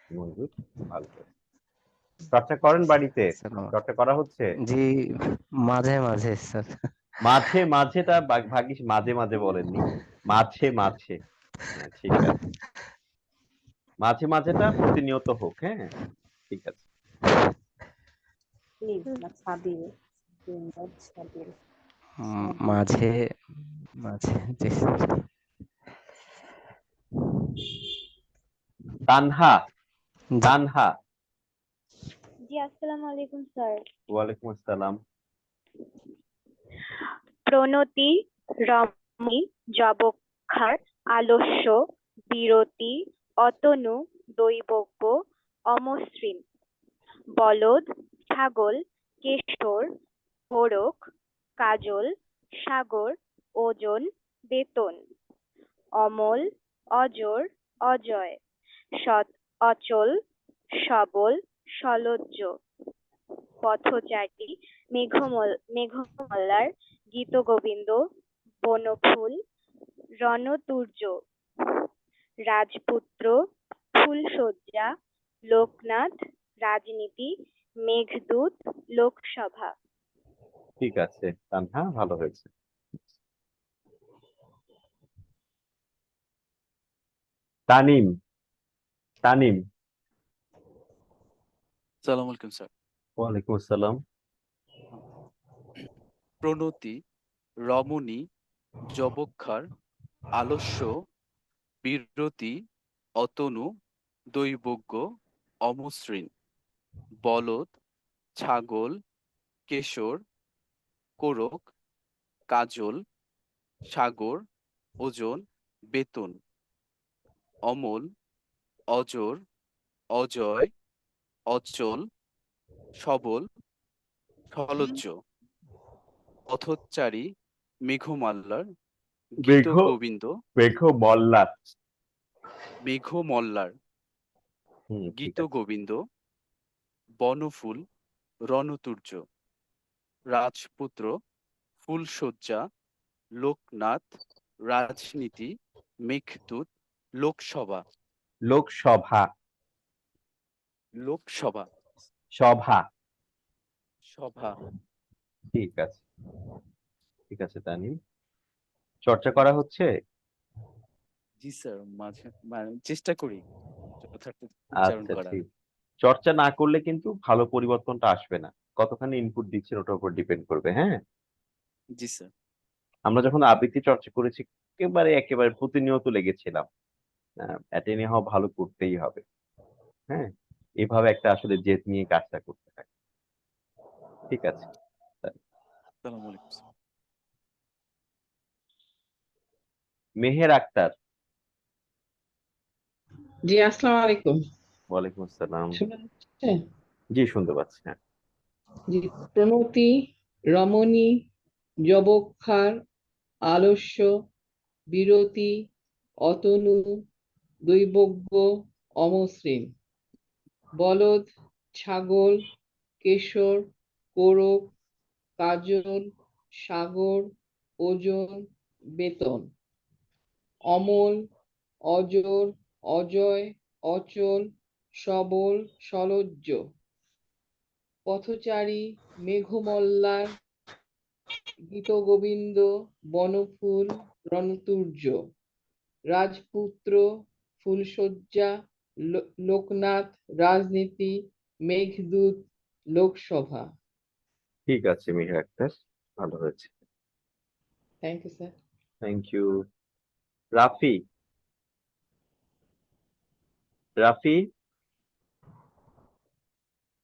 মঞ্জুর, ভালো করে চর্চা করেন বাড়িতে, চর্চা করা হচ্ছে? জি, মাঝে মাঝে স্যার। মাঝে মাঝেটা ভাগ্যিস মাঝে মাঝে বলেননি, মাঝে মাঝে। হ্যাঁ, ঠিক আছে, মাঝে মাঝেটা প্রতিনিয়ত হোক। হ্যাঁ, ঠিক আছে। মাঝে মাঝে, জি স্যার। তানহা, তানহা। জি আসসালামু আলাইকুম স্যার। ওয়ালাইকুম আসসালাম। প্রণতি, রমণী, যবক্ষার, আলস্য, বিরতি, অতনু, দৈবজ্ঞ, অমসৃণ, বলদ, ছাগল, কেশর, মোরক, কাজল, সাগর, ওজন, বেতন, অমল, অজর, অজয়, সৎ, অচল, সবল, সলজ্জ, পথচারী, মেঘমল্লার, গীতগোবিন্দ, বনফুল, রণতুর্য, রাজপুত্র, ফুলশয্যা, লোকনাথ, রাজনীতি, মেঘদূত, লোকসভা। ঠিক আছে তানহা, ভালো হয়েছে। তানিম, তানিম। আসসালামু আলাইকুম স্যার। ওয়ালাইকুম আসসালাম। প্রণতি, রমণী, যবক্ষার, আলস্য, বিরতি, অতনু দৈবজ্ঞ অমসৃণ বলদ ছাগল কেশর কোরক কাজল সাগর ওজন বেতন অমল অজর অজয় অচল সবল সলজ্জ পথচারী মেঘমাল্লার গীত গোবিন্দ মেঘমল্লার। মেঘমল্লার ঠিক গীত আছে। গোবিন্দ বনফুল রণতুর্য রাজপুত্র ফুলশয্যা লোকনাথ রাজনীতি মেঘদূত লোকসভা লোকসভা। লোকসভা সভা। সভা। ঠিক আছে, ঠিক আছে তানিম, চর্চা করা হচ্ছে। জি স্যার, মাঝে চেষ্টা করি যথার্থ উচ্চারণ আচ্ছা করার। ঠিক। চর্চা না করলে কিন্তু ভালো পরিবর্তনটা আসবে না। কতখানি ইনপুট দিচ্ছেন ওটার উপর ডিপেন্ড করবে। হ্যাঁ, জি স্যার। আমরা যখন আবৃত্তি চর্চা করেছি একেবারে প্রতিনিয়ত লেগেছিলাম, অ্যাটেনে হওয়া ভালো করতেই হবে। হ্যাঁ, এভাবে একটা আসলে জেদ নিয়ে কাজটা করতে হয়। ঠিক আছে। আসসালামু আলাইকুম স্যার। মেহের আক্তার। জি, আসসালামু আলাইকুম। ওয়ালাইকুম আসসালাম। শোনা যাচ্ছে? জি, শুনতে পাচ্ছি। হ্যাঁ, জি, প্রণতি রমণী যবক্ষার আলস্য বিরতি অতনু দৈবজ্ঞ অমসৃণ বলদ ছাগল কেশর কোরক কাজল সাগর ওজন বেতন অমল অজর অজয় অচল সবল সলজ্জ পথচারী মেঘমল্লার গীতগোবিন্দ বনফুল রণতুর্য রাজপুত্র ফুলশয্যা লোকনাথ রাজনীতি মেঘদূত লোকসভা। ঠিক আছে মেহের আক্তার, ভালো হয়েছে। Thank you sir. Thank you. Rafi. Rafi.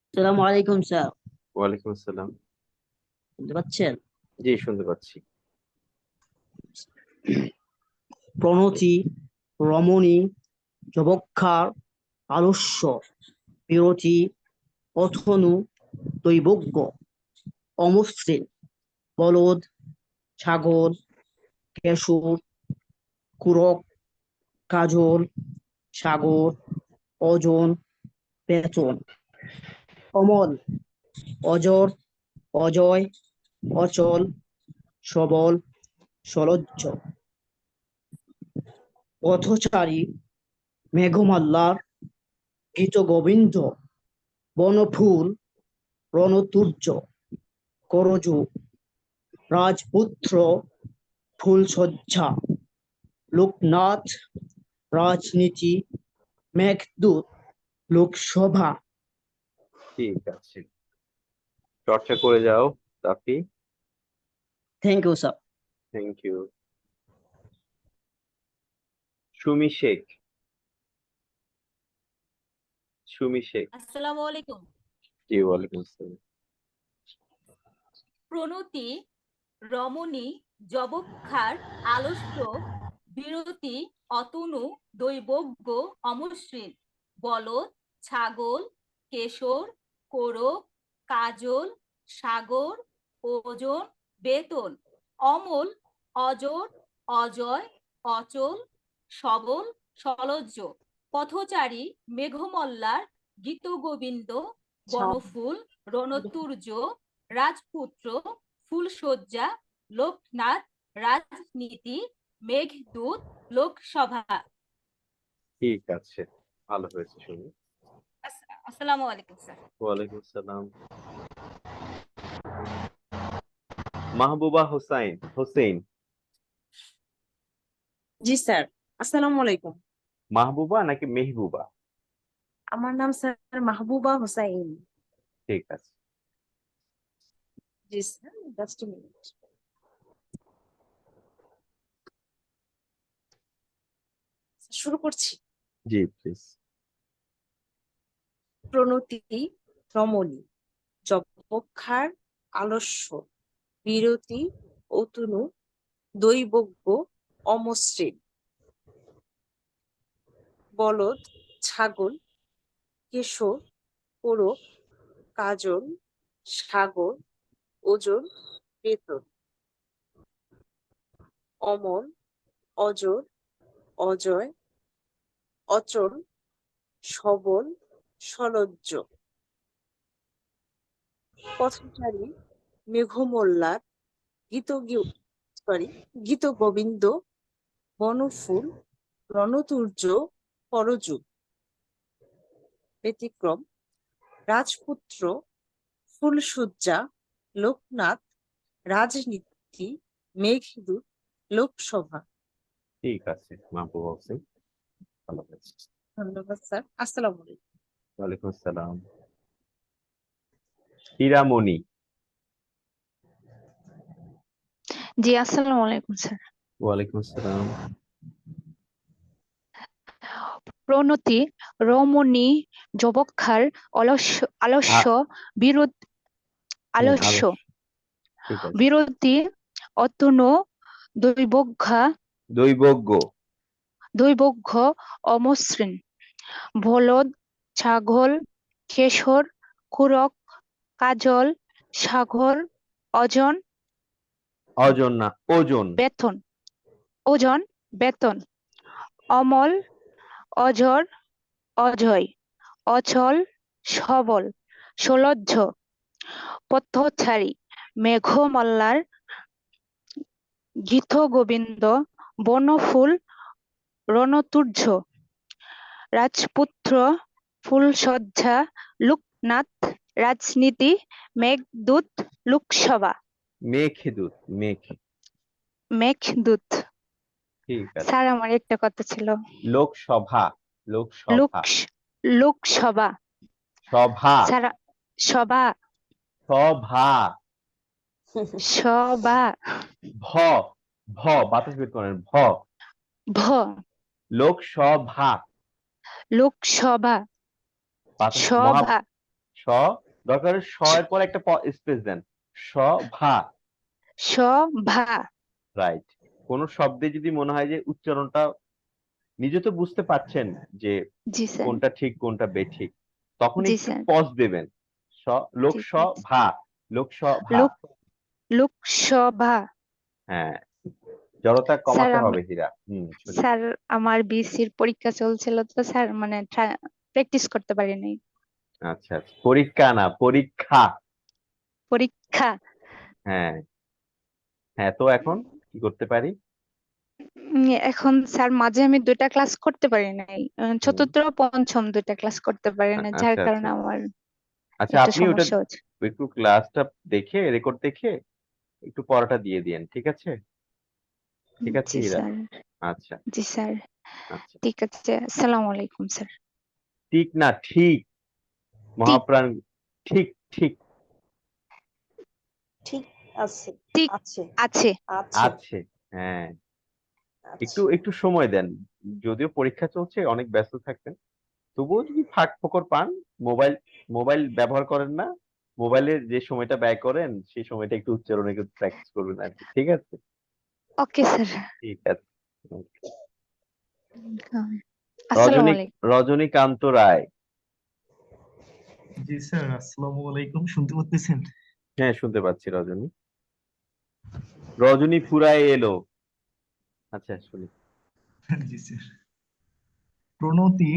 আসসালামু আলাইকুম স্যার। ওয়ালাইকুম আসসালাম। শুনতে পাচ্ছেন? জি, শুনতে পাচ্ছি। প্রণতি রমণী যবক্ষার আলস্য বিরতি অথনু দৈবজ্ঞ অমসৃণ বলদ ছাগল কেশর কুরক কাজল সাগর ওজন বেতন অমল অজর অজয় অচল সবল সলজ্জ পথচারী মেঘমাল্লার গীতগোবিন্দ বনফুল রণতুর্য করজু রাজপুত্র ফুলশয্যা লোকনাথ রাজনীতি মেঘদূত লোকসভা। ঠিক আছে, চর্চা করে যাও Rafi. Thank you sir. Thank you. Sumi Sheikh. Sumi Sheikh. আসসালামু আলাইকুম। জি, ওয়ালাইকুম আসসালাম। প্রণতি রমণী যবক্ষার আলস্য বিরতি অতনু দৈবজ্ঞ অমসৃণ বলদ ছাগল কেশর কোরক কাজল সাগর ওজন বেতন অমল অজর অজয় অচল সবল সলজ্জ পথচারী মেঘমল্লার গীতগোবিন্দ বনফুল রণতুর্য রাজপুত্র ফুলশয্যা লোকনাথ রাজনীতি মেঘদূত লোকসভা। ঠিক আছে, ভালো হয়েছে শুনি। আসসালামু আলাইকুম স্যার। ওয়ালাইকুম আসসালাম। মাহবুবা হোসেন। জি স্যার, আসসালামু আলাইকুম। মাহবুবা নাকি মেহবুবা? আমার নাম স্যার মাহবুবা হোসাইন। ঠিক আছে। জি স্যার, জাস্ট এ মিনিট। শুরু করছি। জি প্লিজ। প্রণতি রমণী যবক্ষার আলস্য বিরতি অতনু দৈবজ্ঞ অমসৃণ বলদ ছাগল কেশর কোরক কাজল সাগর ওজন বেতন অমল অজর অজয় অচল সবল সলজ্জ পথচারী মেঘমল্লার গীত গোবিন্দ বনফুল রণতুর্য পরযুগ ব্যতিক্রম রাজপুত্র ফুলসজ্জা লোকনাথ রাজনীতি মেঘদূত লোকসভা। ঠিক আছে মাহবুব হোসেন, ভালো হয়েছে। ধন্যবাদ স্যার। আসসালামু আলাইকুম। ওয়ালাইকুম আসসালাম। হীরামণি। জি আসসালামু আলাইকুম স্যার। ওয়ালাইকুম আসসালাম। প্রণতি রমণী যবক্ষার আলস্য আলস্য, ঠিক আছে। বিরতি অতনু দৈবজ্ঞ অমসৃণ বলদ ছাগল কেশর কুরক কাজল সাগর ওজন বেতন অমল অজর অজয় অচল সবল সলজ্জ পথচারী মেঘমল্লার গীত গোবিন্দ বনফুল রণতুর্য রাজপুত্র ফুলসজ্জা লোকনাথ রাজনীতি মেঘদূত লোকসভা। মেঘদূত। ঠিক আছে স্যার আমার একটা কথা ছিল। লোকসভা। লোকসভা স্যার সভা ভ বাতাস বের করেন ভ লোকসভা সভা স দরকার স এর পর একটা স্পেস দেন, সভা। রাইট। কোন শব্দে যদি মনে হয় যে উচ্চারণটা নিজে তো বুঝতে পারছেন যে কোনটা ঠিক কোনটা বেঠিক, তখন একটু পজ দেবেন। লোকসভা। হ্যাঁ, জড়তা কমাতে হবে হীরা। স্যার আমার বিসির পরীক্ষা চলছিল তো স্যার মানে প্র্যাকটিস করতে পারিনি। আচ্ছা আচ্ছা, পরীক্ষা না পরীক্ষা। হ্যাঁ হ্যাঁ, তো এখন কি করতে পারি? এখন স্যার মাঝে আমি 2টা ক্লাস করতে পারি নাই, চতুর্থ পঞ্চম 2টা ক্লাস করতে পারি না, যার আচ্ছা কারণে আচ্ছা আমার আচ্ছা, একটু আপনি ওটা সমস্যা হচ্ছে। একটু ক্লাসটা দেখে রেকর্ড দেখে একটু পড়াটা দিয়ে দিয়েন, ঠিক আছে? ঠিক আছে জি হীরা? স্যার। আচ্ছা জি স্যার। আচ্ছা। ঠিক আছে, আসসালামু আলাইকুম স্যার। ঠিক না ঠিক, মহাপ্রাণ। ঠিক ঠিক ঠিক আছে ঠিক আছে আছে আছে। হ্যাঁ, একটু একটু সময় দেন, যদিও পরীক্ষা চলছে অনেক ব্যস্ত থাকবেন, তবুও যদি ফাঁক ফোকর পান, মোবাইল ব্যবহার করেন না, মোবাইলের যে সময়টা ব্যয় করেন সেই সময়টা একটু উচ্চারণে একটু প্র্যাকটিস করবেন আর কি, ঠিক আছে? Okay sir. ঠিক আছে। আসসালামু আলাইকুম। রজনীকান্ত রায়। জি স্যার, আসসালামু আলাইকুম। শুনতে পাচ্ছেন? হ্যাঁ শুনতে পাচ্ছি। রজনী ফুরায় এলো। আচ্ছা শুনি। জি স্যার। প্রণতি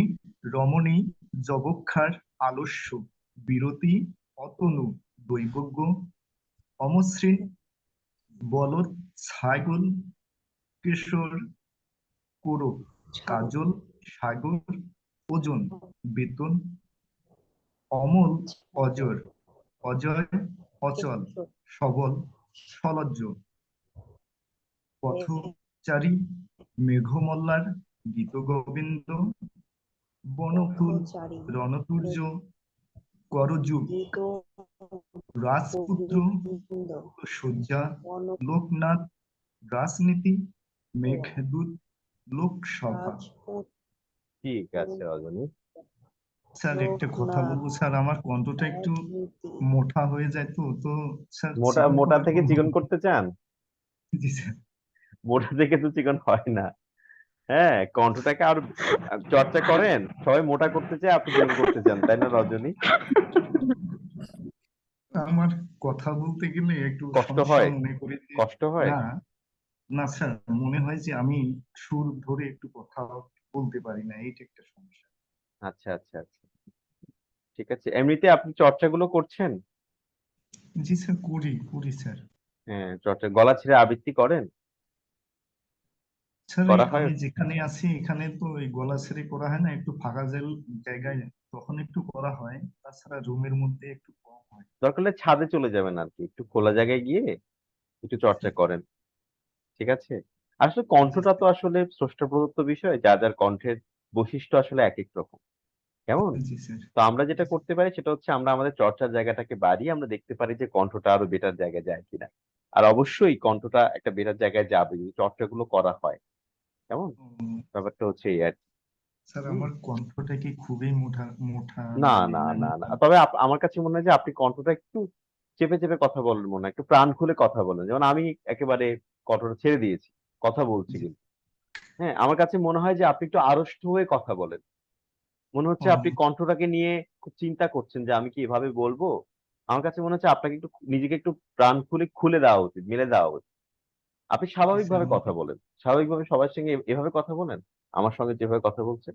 রমণী যবক্ষার আলস্য বিরতি অতনু দৈবজ্ঞ অমসৃণ বলদ ছাগল কেশর কোরক কাজল সাগর ওজন বেতন অমল অজর অজয় অচল সবল সলজ্জ পথচারী মেঘমল্লার গীত গোবিন্দ বনফুল রণতুর্য করযুগ রাজপুত্র সজ্জা লোকনাথ রাজনীতি মেঘদূত লোকসভা। ঠিক আছে রজনী। স্যার একটা কথা বলবো স্যার, আমার কণ্ঠটা একটু মোটা হয়ে যায় তো তো স্যার মোটা চিকন মোটা করার থেকে কোনো চিকন করতে চান? জি স্যার। মোটা থেকে তো চিকন হয় না। হ্যাঁ, কণ্ঠটাকে আরো চর্চা করেন। সবাই মোটা করতে চায়, আপনি চিকন করতে চান, তাই না রজনী? আমার কথা বলতে গেলে একটু কষ্ট সমস্যা হয়? মনে করি যে কষ্ট হয়? না না স্যার, মনে হয় যে আমি সুর ধরে একটু কথা বলতে পারি না, এইটা একটা সমস্যা। আচ্ছা আচ্ছা আচ্ছা, ঠিক আছে। এমনিতে আপনি চর্চাগুলো করছেন? জি স্যার, করি করি স্যার। হ্যাঁ, চর্চা গলা ছেড়ে আবৃত্তি করেন? স্যার করা হয়? আমি যেখানে আছি এখানে তো এই গলা ছেড়ে করা হয় না, একটু ফাঁকা জায়গায় তখন একটু করা হয়, তাছাড়া রুমের মধ্যে একটু কম হয়। দরকার হলে ছাদে চলে যাবেন আর কি, একটু খোলা জায়গায় গিয়ে একটু চর্চা করেন, ঠিক আছে? আসলে কণ্ঠটা তো আসলে স্রষ্টা প্রদত্ত বিষয়, যার যার কণ্ঠের বৈশিষ্ট্য আসলে এক এক রকম, কেমন? জি স্যার। তো আমরা যেটা করতে পারি সেটা হচ্ছে আমরা আমাদের চর্চার জায়গাটাকে বাড়িয়ে আমরা দেখতে পারি যে কণ্ঠটা আরো বেটার জায়গায় যায় কিনা। আর অবশ্যই কণ্ঠটা একটা বেটার জায়গায় যাবে যদি চর্চাগুলো করা হয়, কেমন? ব্যাপারটা হচ্ছে এই আর কি। স্যার আমার কণ্ঠটা কি খুবই মোটা মোটা না মানে না না না না, তবে আমার কাছে মনে হয় যে আপনি কণ্ঠটা একটু চেপে চেপে কথা বলেন, মনে হয় একটু প্রাণ খুলে কথা বলেন। যেমন আমি একেবারে কণ্ঠটা ছেড়ে দিয়েছি, কথা বলছি কিন্তু। হ্যাঁ, আমার কাছে মনে হয় যে আপনি একটু আড়ষ্ট হয়ে কথা বলেন। মনে হচ্ছে আপনি কণ্ঠটাকে নিয়ে খুব চিন্তা করছেন যে আমি কি এভাবে বলবো। আমার কাছে মনে হচ্ছে আপনাকে একটু নিজেকে একটু প্রাণ খুলে খুলে দেওয়া উচিত, মেলে দেওয়া উচিত। আপনি স্বাভাবিকভাবে কথা বলেন, স্বাভাবিকভাবে সবার সঙ্গে এভাবে কথা বলেন, আমার সঙ্গে যেভাবে কথা বলছেন।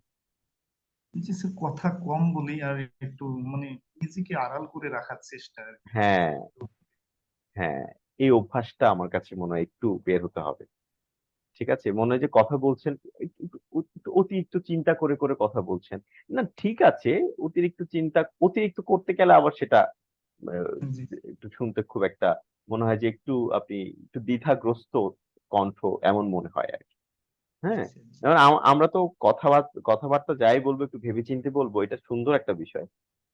জি স্যার, কথা কম বলি আর একটু মানে নিজেকে আড়াল করে রাখার চেষ্টা আর কি। হ্যাঁ হ্যাঁ, এই অভ্যাসটা আমার কাছে মনে হয় একটু বের হতে হবে, ঠিক আছে? মনে হয় যে কথা বলছেন, অতিরিক্ত চিন্তা করে করে কথা বলছেন। না ঠিক আছে, অতিরিক্ত করতে গেলে আবার সেটা জি একটু শুনতে খুব একটা মনে হয় যে একটু আপনি একটু দ্বিধাগ্রস্ত কণ্ঠ, এমন মনে হয় আর কি। হ্যাঁ, যেমন আমরা তো কথাবার্তা যাই বলবো একটু ভেবেচিন্তে বলবো, এটা সুন্দর একটা বিষয়।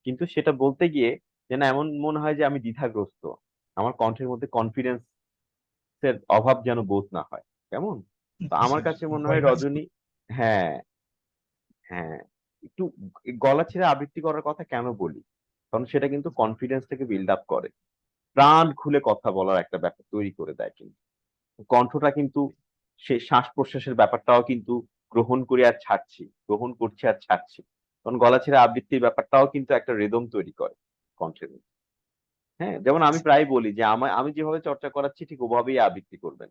কিন্তু সেটা বলতে গিয়ে যেন এমন মনে হয় যে আমি দ্বিধাগ্রস্ত, আমার কণ্ঠের মধ্যে কনফিডেন্স এর অভাব যেন বোধ না হয়, কেমন? তো জি আমার স্যার, কাছে মনে ভয় হয় কাজ রজনী, করে। হ্যাঁ হ্যাঁ, একটু গলা ছেড়ে আবৃত্তি করার কথা কেন বলি, কারণ সেটা কিন্তু কনফিডেন্স থেকে বিল্ড আপ করে, প্রাণ খুলে কথা বলার একটা ব্যাপার তৈরি করে দেয় কিন্তু। কণ্ঠটা কিন্তু সে শ্বাস-প্রশ্বাসের ব্যাপারটাও কিন্তু গ্রহণ করি আর ছাড়ছি, গ্রহণ করছি আর ছাড়ছি। কারণ গলা ছেড়ে আবৃত্তির ব্যাপারটাও কিন্তু একটা রিদম তৈরি করে কণ্ঠের মধ্যে। হ্যাঁ, যেমন আমি প্রায় বলি যে আমি যেভাবে চর্চা করাচ্ছি ঠিক ওভাবেই আবৃত্তি করবেন।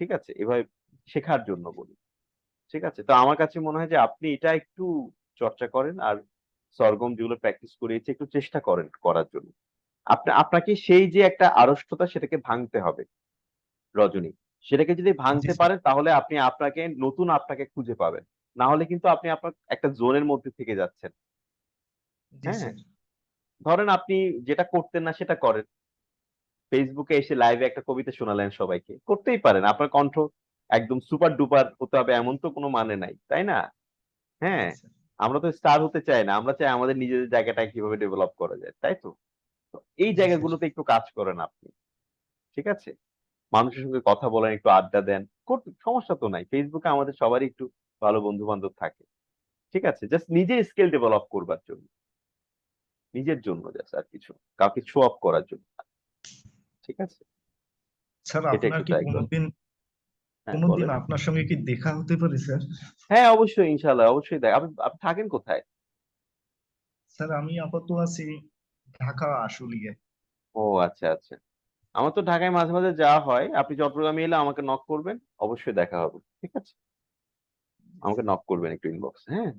ঠিক আছে? এভাবে শেখার জন্য বলি। ঠিক আছে? তো আমার কাছে মনে হয় যে আপনি এটা একটু চর্চা করেন আর সরগম যেগুলো প্র্যাকটিস করিয়েছি একটু চেষ্টা করেন করার জন্য। আপনাকে সেই যে একটা আড়ষ্টতা সেটাকে ভাঙতে হবে রজনী। সেটাকে যদি জি ভাঙতে স্যার। পারেন তাহলে আপনি নতুন আপনাকে খুঁজে পাবেন। না হলে কিন্তু আপনি আপনার একটা জোনের মধ্যে থেকে যাচ্ছেন। জি হ্যাঁ? স্যার। ধরেন আপনি যেটা করতেন না সেটা করেন। ফেসবুকে এসে লাইভে একটা কবিতা শোনালেন সবাইকে। করতেই পারেন। আপনার কণ্ঠ একদম সুপার ডুপার হতে হবে এমন তো কোনো মানে নাই। তাই না? হ্যাঁ? জি স্যার। আমরা তো স্টার হতে চাই না। আমরা চাই আমাদের নিজেদের জায়গাটা কিভাবে ডেভেলপ করা যায়। তাই তো? তো এই জি স্যার। জায়গাগুলোতে একটু কাজ করেন আপনি। ঠিক আছে? মানুষের সঙ্গে কথা বলেন, একটু আড্ডা দেন। সমস্যা তো নাই। ফেসবুকে আমাদের সবারই একটু ভালো বন্ধু-বান্ধব থাকে। ঠিক আছে? জাস্ট নিজের স্কিল ডেভেলপ করবার জন্য। নিজের জন্য জাস্ট আর কিছু। কাউকে শো অফ করার জন্য না। ঠিক আছে? স্যার এটা আপনার একটু কি ট্রাই করেন। কোনোদিন হ্যাঁ, কোনোদিন বলেন। আপনার সঙ্গে কি দেখা হতে পারে স্যার? হ্যাঁ, অবশ্যই ইনশাআল্লাহ, অবশ্যই আপনি আপনি থাকেন কোথায়? স্যার আমি আপাতত আছি ঢাকা আশুলিয়ায়। ও আচ্ছা, আচ্ছা। আমার তো ঢাকায় মাঝে, মাঝে যাওয়া হয়। আপনি চট্টগ্রামে এলে আমাকে নক করবেন। অবশ্যই দেখা হবে। ঠিক আছে? আমাকে নক করবেন একটু ইনবক্সে, হ্যাঁ?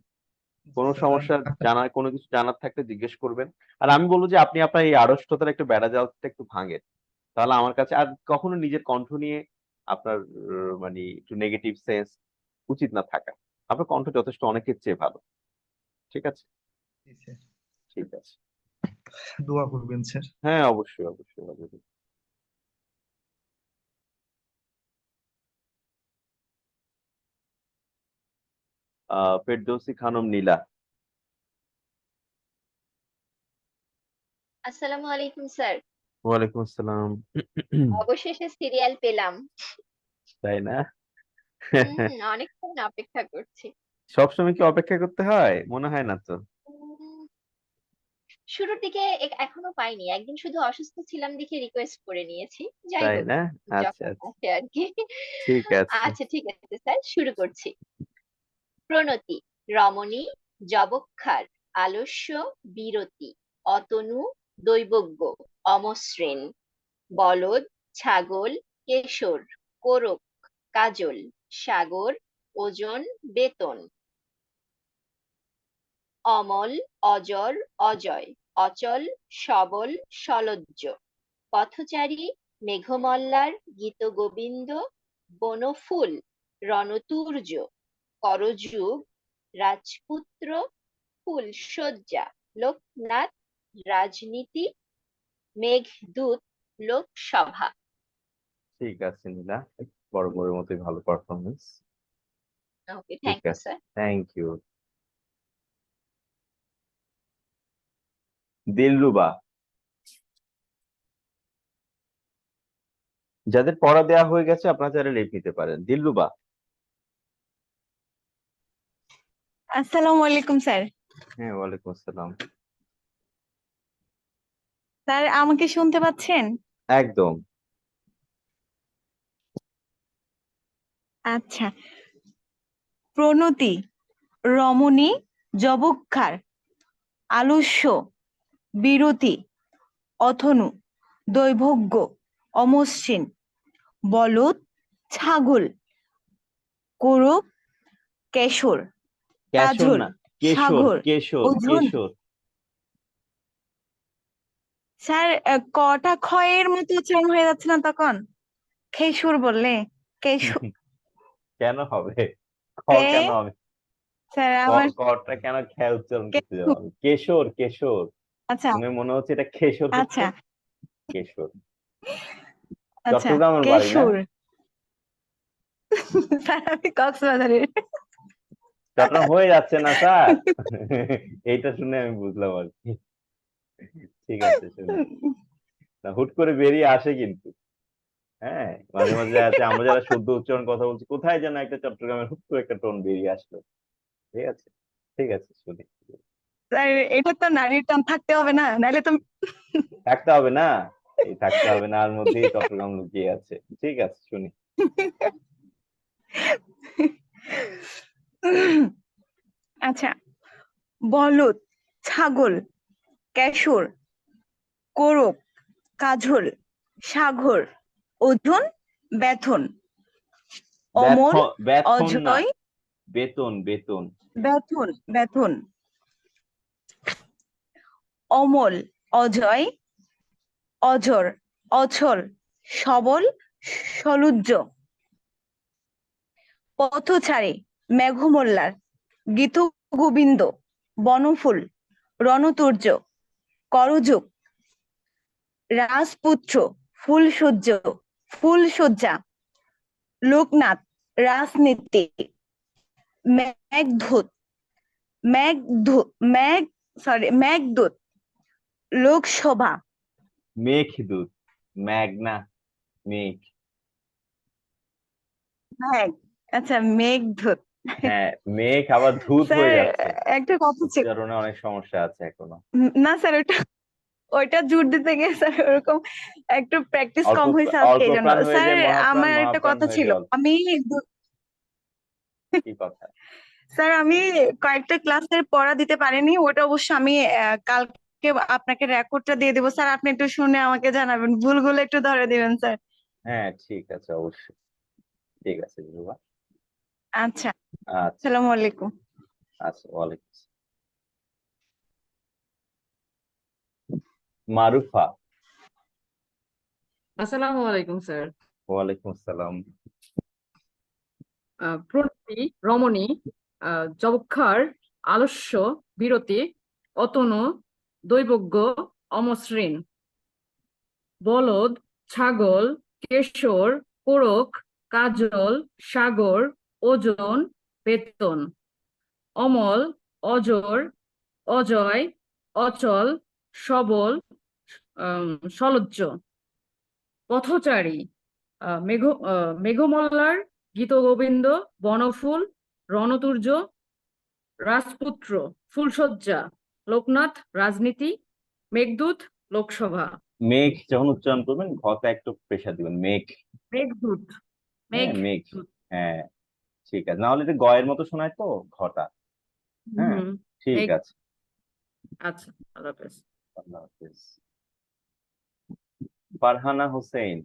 জি কোন স্যার। আর সমস্যা ঢাকা কোনো কিছু জানার থাকলে জিজ্ঞেস করবেন। আর আমি বলব যে আপনি আপনার এই আড়ষ্টতার একটু বেড়াজালটা একটু ভাঙেন। তাহলে আমার কাছে আর কখনো নিজের কণ্ঠ নিয়ে আপনার মানে একটু নেগেটিভ সেন্স উচিত না থাকা। আপনার কণ্ঠ যথেষ্ট অনেকের চেয়ে ভালো। ঠিক আছে? জি স্যার। ঠিক আছে। দোয়া করবেন স্যার। হ্যাঁ, অবশ্যই, অবশ্যই, অবশ্যই। ফেরদৌসী খানম নীলা। আসসালামু আলাইকুম স্যার। ওয়ালাইকুম আসসালাম। অবশেষে সিরিয়াল পেলাম। তাই না? অনেকক্ষণ অপেক্ষা করছি। সবসময় কি অপেক্ষা করতে হয়? মনে হয় না তো। শুরুর দিকে এখনো পাইনি, একদিন শুধু অসুস্থ ছিলাম দেখে রিকোয়েস্ট করে নিয়েছি, যাই তাই হোক না? আচ্ছা যখন আচ্ছা, আসে আর কি। ঠিক আছে। আচ্ছা ঠিক আছে স্যার, শুরু করছি। প্রণতি, রমণী, যবক্ষার, আলস্য, বিরতি, অতনু, দৈবজ্ঞ, অমসৃণ, বলদ, ছাগল, কেশর, কোরক, কাজল, সাগর, ওজন, বেতন, অমল, অজর, অজয়, অচল, সবল, সলজ্জ, পথচারী, মেঘমল্লার, গীতগোবিন্দ, বনফুল, রণতুর্য, করযুগ, রাজপুত্র, ফুলশয্যা, লোকনাথ, রাজনীতি, মেঘদূত, লোকসভা। ঠিক আছে নীলা, বড় বড়ের মতোই ভালো পারফরমেন্স। ওকে, ঠিক থ্যাংক ইউ আছে, স্যার। Thank you. দিলরুবা, যাদের পড়া দেওয়া হয়ে গেছে আপনারা যারা লিখ নিতে পারেন। দিলরুবা। আসসালামু আলাইকুম স্যার। হ্যাঁ, ওয়ালাইকুম আসসালাম। স্যার আমাকে শুনতে পাচ্ছেন? একদম। আচ্ছা। প্রণতি, রমণী, যবক্ষার, আলস্য, বিরতি, অথনু, দৈবজ্ঞ, অমসৃণ, বলদ, ছাগল, কোরক, কেশর, কেশর কাজল, না, কেশর, সাগর, কেশর, ওজন। কেশর। স্যার কটা ক্ষয়ের মতো উচ্চারণ হয়ে যাচ্ছে না তখন? খেসুর বললে কেশর। কেন হবে? খ কে কেন হবে? স্যার আমার কটা কেন খেয়ে উচ্চারণ করতে যাবো আমি? কেশর, কেশর। আচ্ছা শুনে মনে হচ্ছে এটা খেসর হচ্ছে। আচ্ছা কেশর। আচ্ছা চট্টগ্রামের বাড়ি না? কেশর। স্যার আমি কক্সবাজারের। চট্টগ্রাম হয়ে যাচ্ছে না স্যার? এইটা শুনে আমি বুঝলাম আর কি। ঠিক আছে, শুনে না, হুট করে বেরিয়ে আসে কিন্তু। হ্যাঁ, মাঝে মাঝে আছে, আমরা যারা শুদ্ধ উচ্চারণ কথা বলছি, কোথায় যেন একটা চট্টগ্রামের হুট করে একটা টোন বেরিয়ে আসলো। ঠিক আছে, ঠিক আছে, শুনি। স্যার এটা তো নারীর টান থাকতে হবে না, নাহলে তো। থাকতে হবে না, এই থাকতে হবে না, আর মধ্যেই চট্টগ্রাম লুকিয়ে আছে। ঠিক আছে, শুনি। আচ্ছা। বলদ, ছাগল, কেশর, কোরক, কাজল, সাগর, ওজন, বেথন, অমল, বেতন না, অজয়, বেতন, বেতন। বেথন, বেথন, অমল, অজয়, অজর, অচল, সবল, সলজ্জ, পথচারী, মেঘমল্লার, গীতগোবিন্দ, বনফুল, রণতুর্য, করযুগ, রাজপুত্র, ফুলশয্যা, লোকনাথ, রাজনীতি, মেঘদূত, মেঘদূত, লোকসভা। মেঘদূত, মেঘ না, মেঘ। মেঘ, আচ্ছা মেঘদূত। হ্যাঁ, মেঘ আবার ধূত স্যার হয়ে যাচ্ছে। একটা কথা ছিল। উচ্চারণে অনেক সমস্যা আছে এখনো। না স্যার ওইটা জোর দিতে গিয়ে স্যার ওরকম একটু প্র্যাকটিস কম হয়েছে আজকে অল্প এই জন্য। প্রাণ হয়ে স্যার যায় মহাপ্রাণ, আমার একটা মহাপ্রাণ কথা হয়ে ছিল, যায় অল্প। আমি কি কথা? স্যার আমি কয়েকটা ক্লাসের পড়া দিতে পারিনি, ওটা অবশ্য আমি কালকে আপনাকে রেকর্ডটা দিয়ে দেবো স্যার, আপনি একটু শুনে আমাকে জানাবেন, ভুলগুলো একটু ধরে দিবেন স্যার। হ্যাঁ, ঠিক আছে, অবশ্যই। ঠিক আছে ধ্রুবা। আচ্ছা, আচ্ছা, আসসালামু আলাইকুম। আচ্ছা, ওয়ালাইকুম আসসালাম। মারুফা। আসসালামু আলাইকুম স্যার। ওয়ালাইকুম আসসালাম। প্রণতি, রমণী, যবক্ষার, আলস্য, বিরতি, অতনু, দৈবজ্ঞ, অমসৃণ, বলদ, ছাগল, কেশর, কোরক, কাজল, সাগর, ওজন, বেতন, অমল, অজর, অজয়, অচল, সবল, সলজ্জ, পথচারী, মেঘমল্লার, গীতগোবিন্দ, বনফুল, রণতুর্য, রাজপুত্র, ফুলশয্যা, লোকনাথ, রাজনীতি, মেঘদূত, লোকসভা। মেঘ যখন উচ্চারণ করবেন ঘতে একটু প্রেশার দিবেন, মেঘ। মেঘদূত, হ্যাঁ মেঘ, মেঘদূত। হ্যাঁ ঠিক আছে, না হলে এটা গয়ের মতো শোনায় তো ঘটা। হ্যাঁ হুম, ঠিক মেঘ। আছে, আচ্ছা, আল্লাহ হাফেজ। আল্লাহ হাফেজ। ফারহানা হোসেন।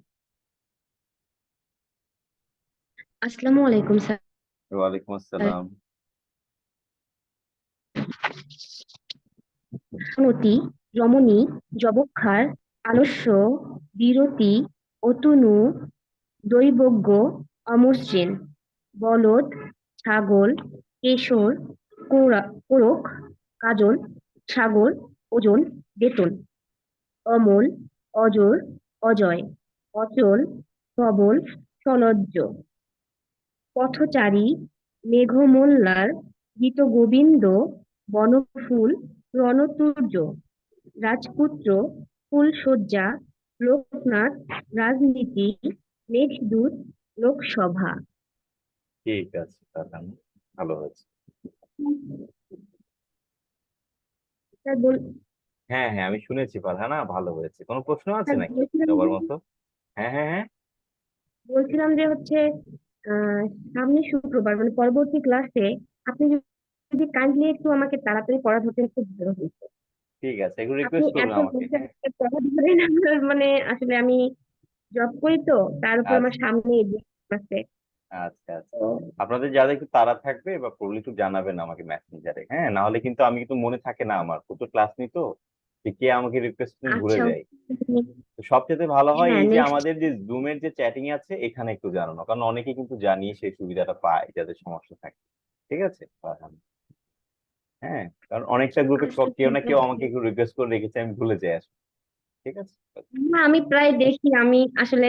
আসসালামু আলাইকুম স্যার। ওয়ালাইকুম আসসালাম। প্রণতি, রমণী, যবক্ষার, আলস্য, বিরতি, অতনু, দৈবজ্ঞ, অমসৃণ, বলদ, ছাগল, কেশর, কোরক, কাজল, সাগর, ওজন, বেতন, অমল, অজর, অজয়, অচল, সবল, সলজ্জ, পথচারী, মেঘমল্লার, গীতগোবিন্দ, বনফুল, রণতুর্য, রাজপুত্র, ফুলশয্যা, লোকনাথ, রাজনীতি, মেঘদূত, লোকসভা। ঠিক আছে ফারহানা, ভালো হয়েছে। স্যার হ্যাঁ হ্যাঁ আমি শুনেছি ফারহানা, ভালো হয়েছে। কোনো প্রশ্ন আছে স্যার নাকি বলছিলাম সবার যে মতো? হ্যাঁ হ্যাঁ হ্যাঁ বলছিলাম যে হচ্ছে সামনে শুক্রবার মানে পরবর্তী ক্লাসে আপনি যদি কাইন্ডলি একটু আমাকে তাড়াতাড়ি পড়া ধরতেন খুব ভালো হতো। ঠিক আছে, একটু আপনি রিকোয়েস্ট করবেন এত আমাকে। হ্যাঁ পড়া ধরেন আমার মানে আসলে আমি জব করি তো তার উপর আমার আচ্ছা সামনে আছে আচ্ছা আচ্ছা, তো আপনাদের যাদের একটু তাড়া থাকবে বা পড়লে একটু জানাবেন আমাকে মেসেঞ্জারে, হ্যাঁ না হলে কিন্তু আমি কিন্তু মনে থাকে না, আমার প্রচুর ক্লাস নিই তো, যে কে আমাকে রিকোয়েস্ট ভুলে আচ্ছা যাই। তো সবচেয়ে ভালো হয় হ্যাঁ এই যে নেক্সট আমাদের যে জুমের যে চ্যাটিং আছে এখানে একটু জানানো, কারণ অনেকে কিন্তু জানিয়ে সেই সুবিধাটা পায় যাদের সমস্যা থাকে। ঠিক আছে ফারহান? হ্যাঁ কারণ অনেকটা গ্রুপে আচ্ছা কেউ না ঠিক কেউ আছে। আমাকে একটু রিকোয়েস্ট করে রেখেছে, আমি ভুলে যাই আসলে। ঠিক আছে না আমি প্রায় দেখি আমি আসলে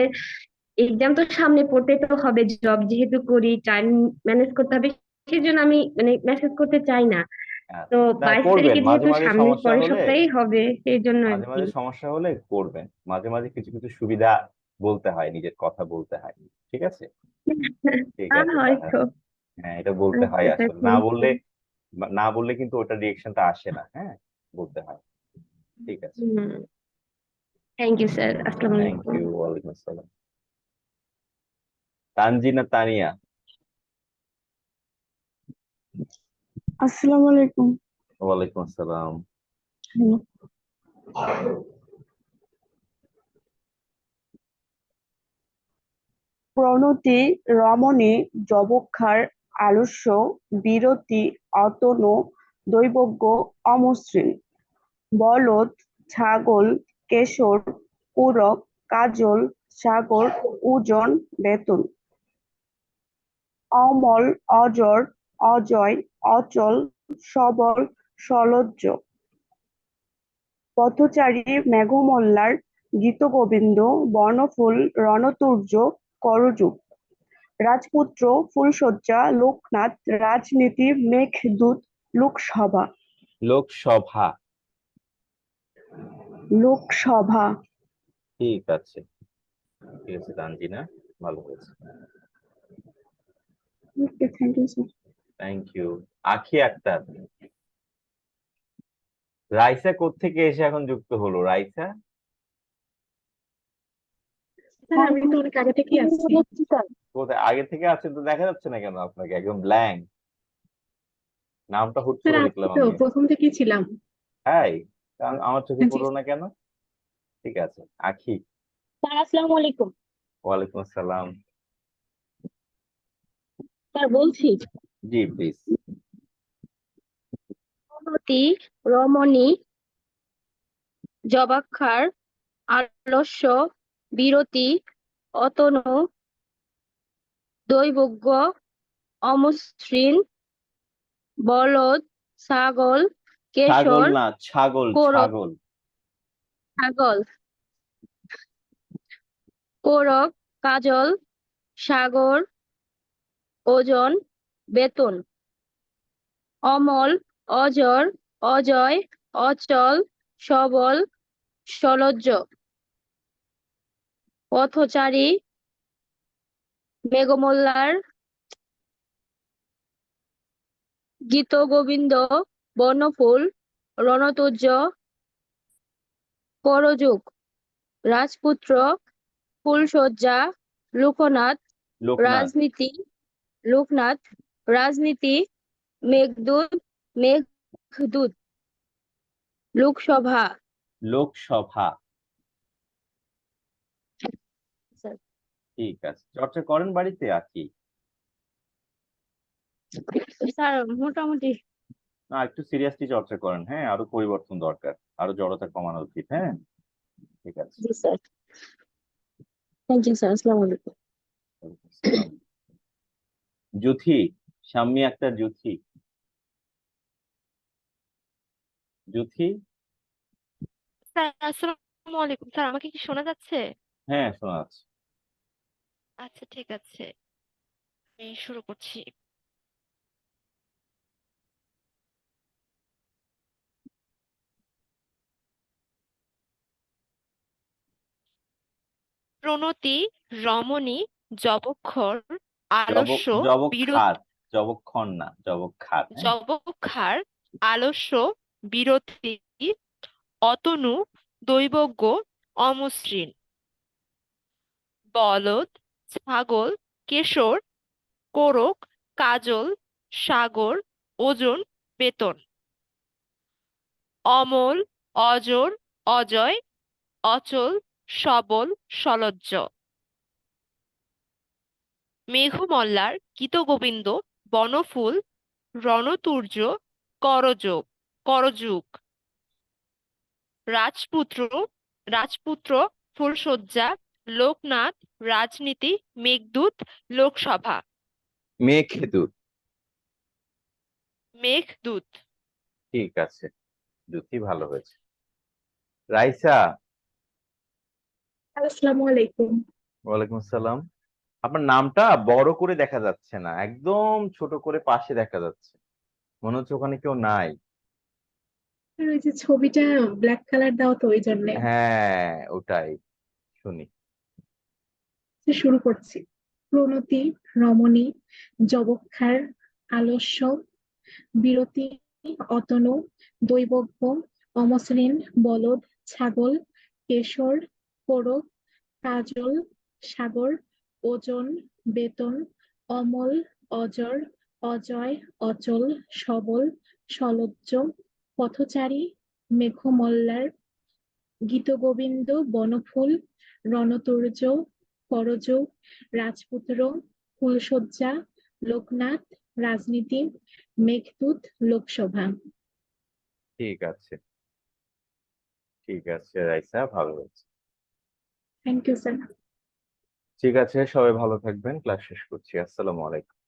এক্সাম তো সামনে পড়তে তো হবে জব যেহেতু করি টাইম ম্যানেজ করতে হবে সেজন্য আমি মানে মেসেজ করতে চাই না তো না 22 করবেন, তারিখে মাঝে যেহেতু মাঝে সামনে সমস্যা পরের হলে, সপ্তাহেই হবে সেই জন্য আর মাঝে কি মাঝে সমস্যা হলে করবেন, মাঝে মাঝে কিছু কিছু সুবিধা বলতে হয়, নিজের কথা বলতে হয়। ঠিক আছে ঠিক আছে ফারহান, হয়তো হ্যাঁ এটা বলতে হয় আচ্ছা আসলে, না থ্যাংক বললে না বললে কিন্তু ওটা রিয়েকশনটা আসে না। হ্যাঁ বলতে হয়। ঠিক আছে, ইউ থ্যাংক ইউ স্যার আসসালামু থ্যাংক আলাইকুম ইউ, ওয়ালাইকুম আসসালাম। তানজিনা তানিয়া। আসসালামু আলাইকুম। ওয়ালাইকুম আসসালাম। প্রণতি, রমণী, যবক্ষার, আলস্য, বিরতি, অতনু, দৈবজ্ঞ, অমসৃণ, বলদ, ছাগল, কেশর, পূরক, কাজল, সাগর, ওজন, বেতন, অমল, অজর, অজয়, অচল, সবল, সলজ্জ, পথচারী, মেঘমল্লার, গীতগোবিন্দ, বনফুল, রণতুর্য, করযুগ, রাজপুত্র, ফুলশয্যা, লোকনাথ, রাজনীতি, মেঘদূত, লোকসভা। লোকসভা, লোকসভা। ঠিক আছে ঠিক আছে তানজিনা, ভালো হয়েছে। Okay thank you sir. Thank you. Akhi Akter. Raisa কোত্থেকে এসে এখন যুক্ত হলো? রাইসা স্যার আমি তো অনেক আগে থেকেই আসছি। কোথায় আগে থেকে আছেন তো, দেখা যাচ্ছে না কেন আপনাকে, একদম ব্ল্যাঙ্ক, নামটা হুট স্যার করে আজকে লিখলাম তো আমি। প্রথম থেকেই ছিলাম। হাই, আমার চোখে জি পড়লো না কেন? ঠিক আছে আখি। স্যার আসসালামু আলাইকুম। ওয়ালাইকুম আসসালাম। স্যার বলছি জি প্লিজ। প্রণতি, রমণী, যবাক্ষার, আলস্য, বিরতি, অতনু, দৈবজ্ঞ, অমসৃণ, বলদ, ছাগল, ছাগল কেশর, না, ছাগল কোরক, ছাগল। ছাগল, কোরক, কাজল, সাগর, ওজন, বেতন, অমল, অজর, অজয়, অচল, সবল, সলজ্জ, পথচারী, মেঘমল্লার, গীত গোবিন্দ, বনফুল, রণতুর্য, করযুগ, রাজপুত্র, ফুলশয্যা, লোকনাথ, রাজনীতি, লোকনাথ, রাজনীতি, মেঘদূত, মেঘদূত, লোকসভা। লোকসভা। স্যার ঠিক আছে, চর্চা করেন বাড়িতে আর কি? স্যার মোটামুটি। না, একটু সিরিয়াসলি চর্চা করেন, হ্যাঁ, আরো পরিবর্তন দরকার, আরো জড়তা কমানো উচিত। হ্যাঁ, ঠিক আছে। জি স্যার, থ্যাংক ইউ স্যার, আসসালামু আলাইকুম। জুথি, শাম্মী আক্তার জুথি। জুথি, স্যার আসসালামু আলাইকুম। স্যার আমাকে কি শোনা যাচ্ছে? হ্যাঁ শোনা যাচ্ছে। আচ্ছা ঠিক আছে, আমি শুরু করছি। প্রণতি, রমণী, যবক্ষর, আলস্য, জবক্ষার, জবক্ষণ না, জবক্ষার। হ্যাঁ, যবক্ষার, আলস্য, বিরতি, অতনু, দৈবজ্ঞ, অমসৃণ, বলদ, ছাগল, কেশর, কোরক, কাজল, সাগর, ওজন, বেতন, অমল, অজর, অজয়, অচল, সবল, সলজ্জ, মেঘমল্লার, গীতগোবিন্দ, বনফুল, রণতুর্য, করযুগ, রাজপুত্র, ফুলশয্যা, লোকনাথ, রাজনীতি, মেঘদূত, লোকসভা। মেঘদূত। ঠিক আছে, জুথি ভালো হয়েছে। রাইসা, আসসালামু আলাইকুম। ওয়ালাইকুম আসসালাম। আপনার নামটা বড় করে দেখা যাচ্ছে না, একদম ছোট করে পাশে দেখা যাচ্ছে, মনে হচ্ছে ওখানে কেউ নাই। আর ওই যে ছবিটা ব্ল্যাক কালার দাও তো ওই জন্য। হ্যাঁ, ওটাই। শুনি। শুরু করছি। প্রণতি, রমণী, যবক্ষার, আলস্য, বিরতি, অতনু, দৈবজ্ঞ, অমসৃণ, বলদ, ছাগল, কেশর, কোরক, কাজল, সাগর, ওজন, বেতন, অমল, অজর, অজয়, অচল, সবল, সলজ্জ, পথচারী, মেঘমল্লার, গীতগোবিন্দ, বনফুল, রণতুর্য, করযোগ, রাজপুত্র, ফুলশয্যা, লোকনাথ, রাজনীতি, মেঘদূত, লোকসভা। ঠিক আছে, ঠিক আছে রাইসা, ভালো হয়েছে। Thank you sir. ঠিক আছে, সবাই ভালো থাকবেন, ক্লাস শেষ করছি। আসসালামু আলাইকুম।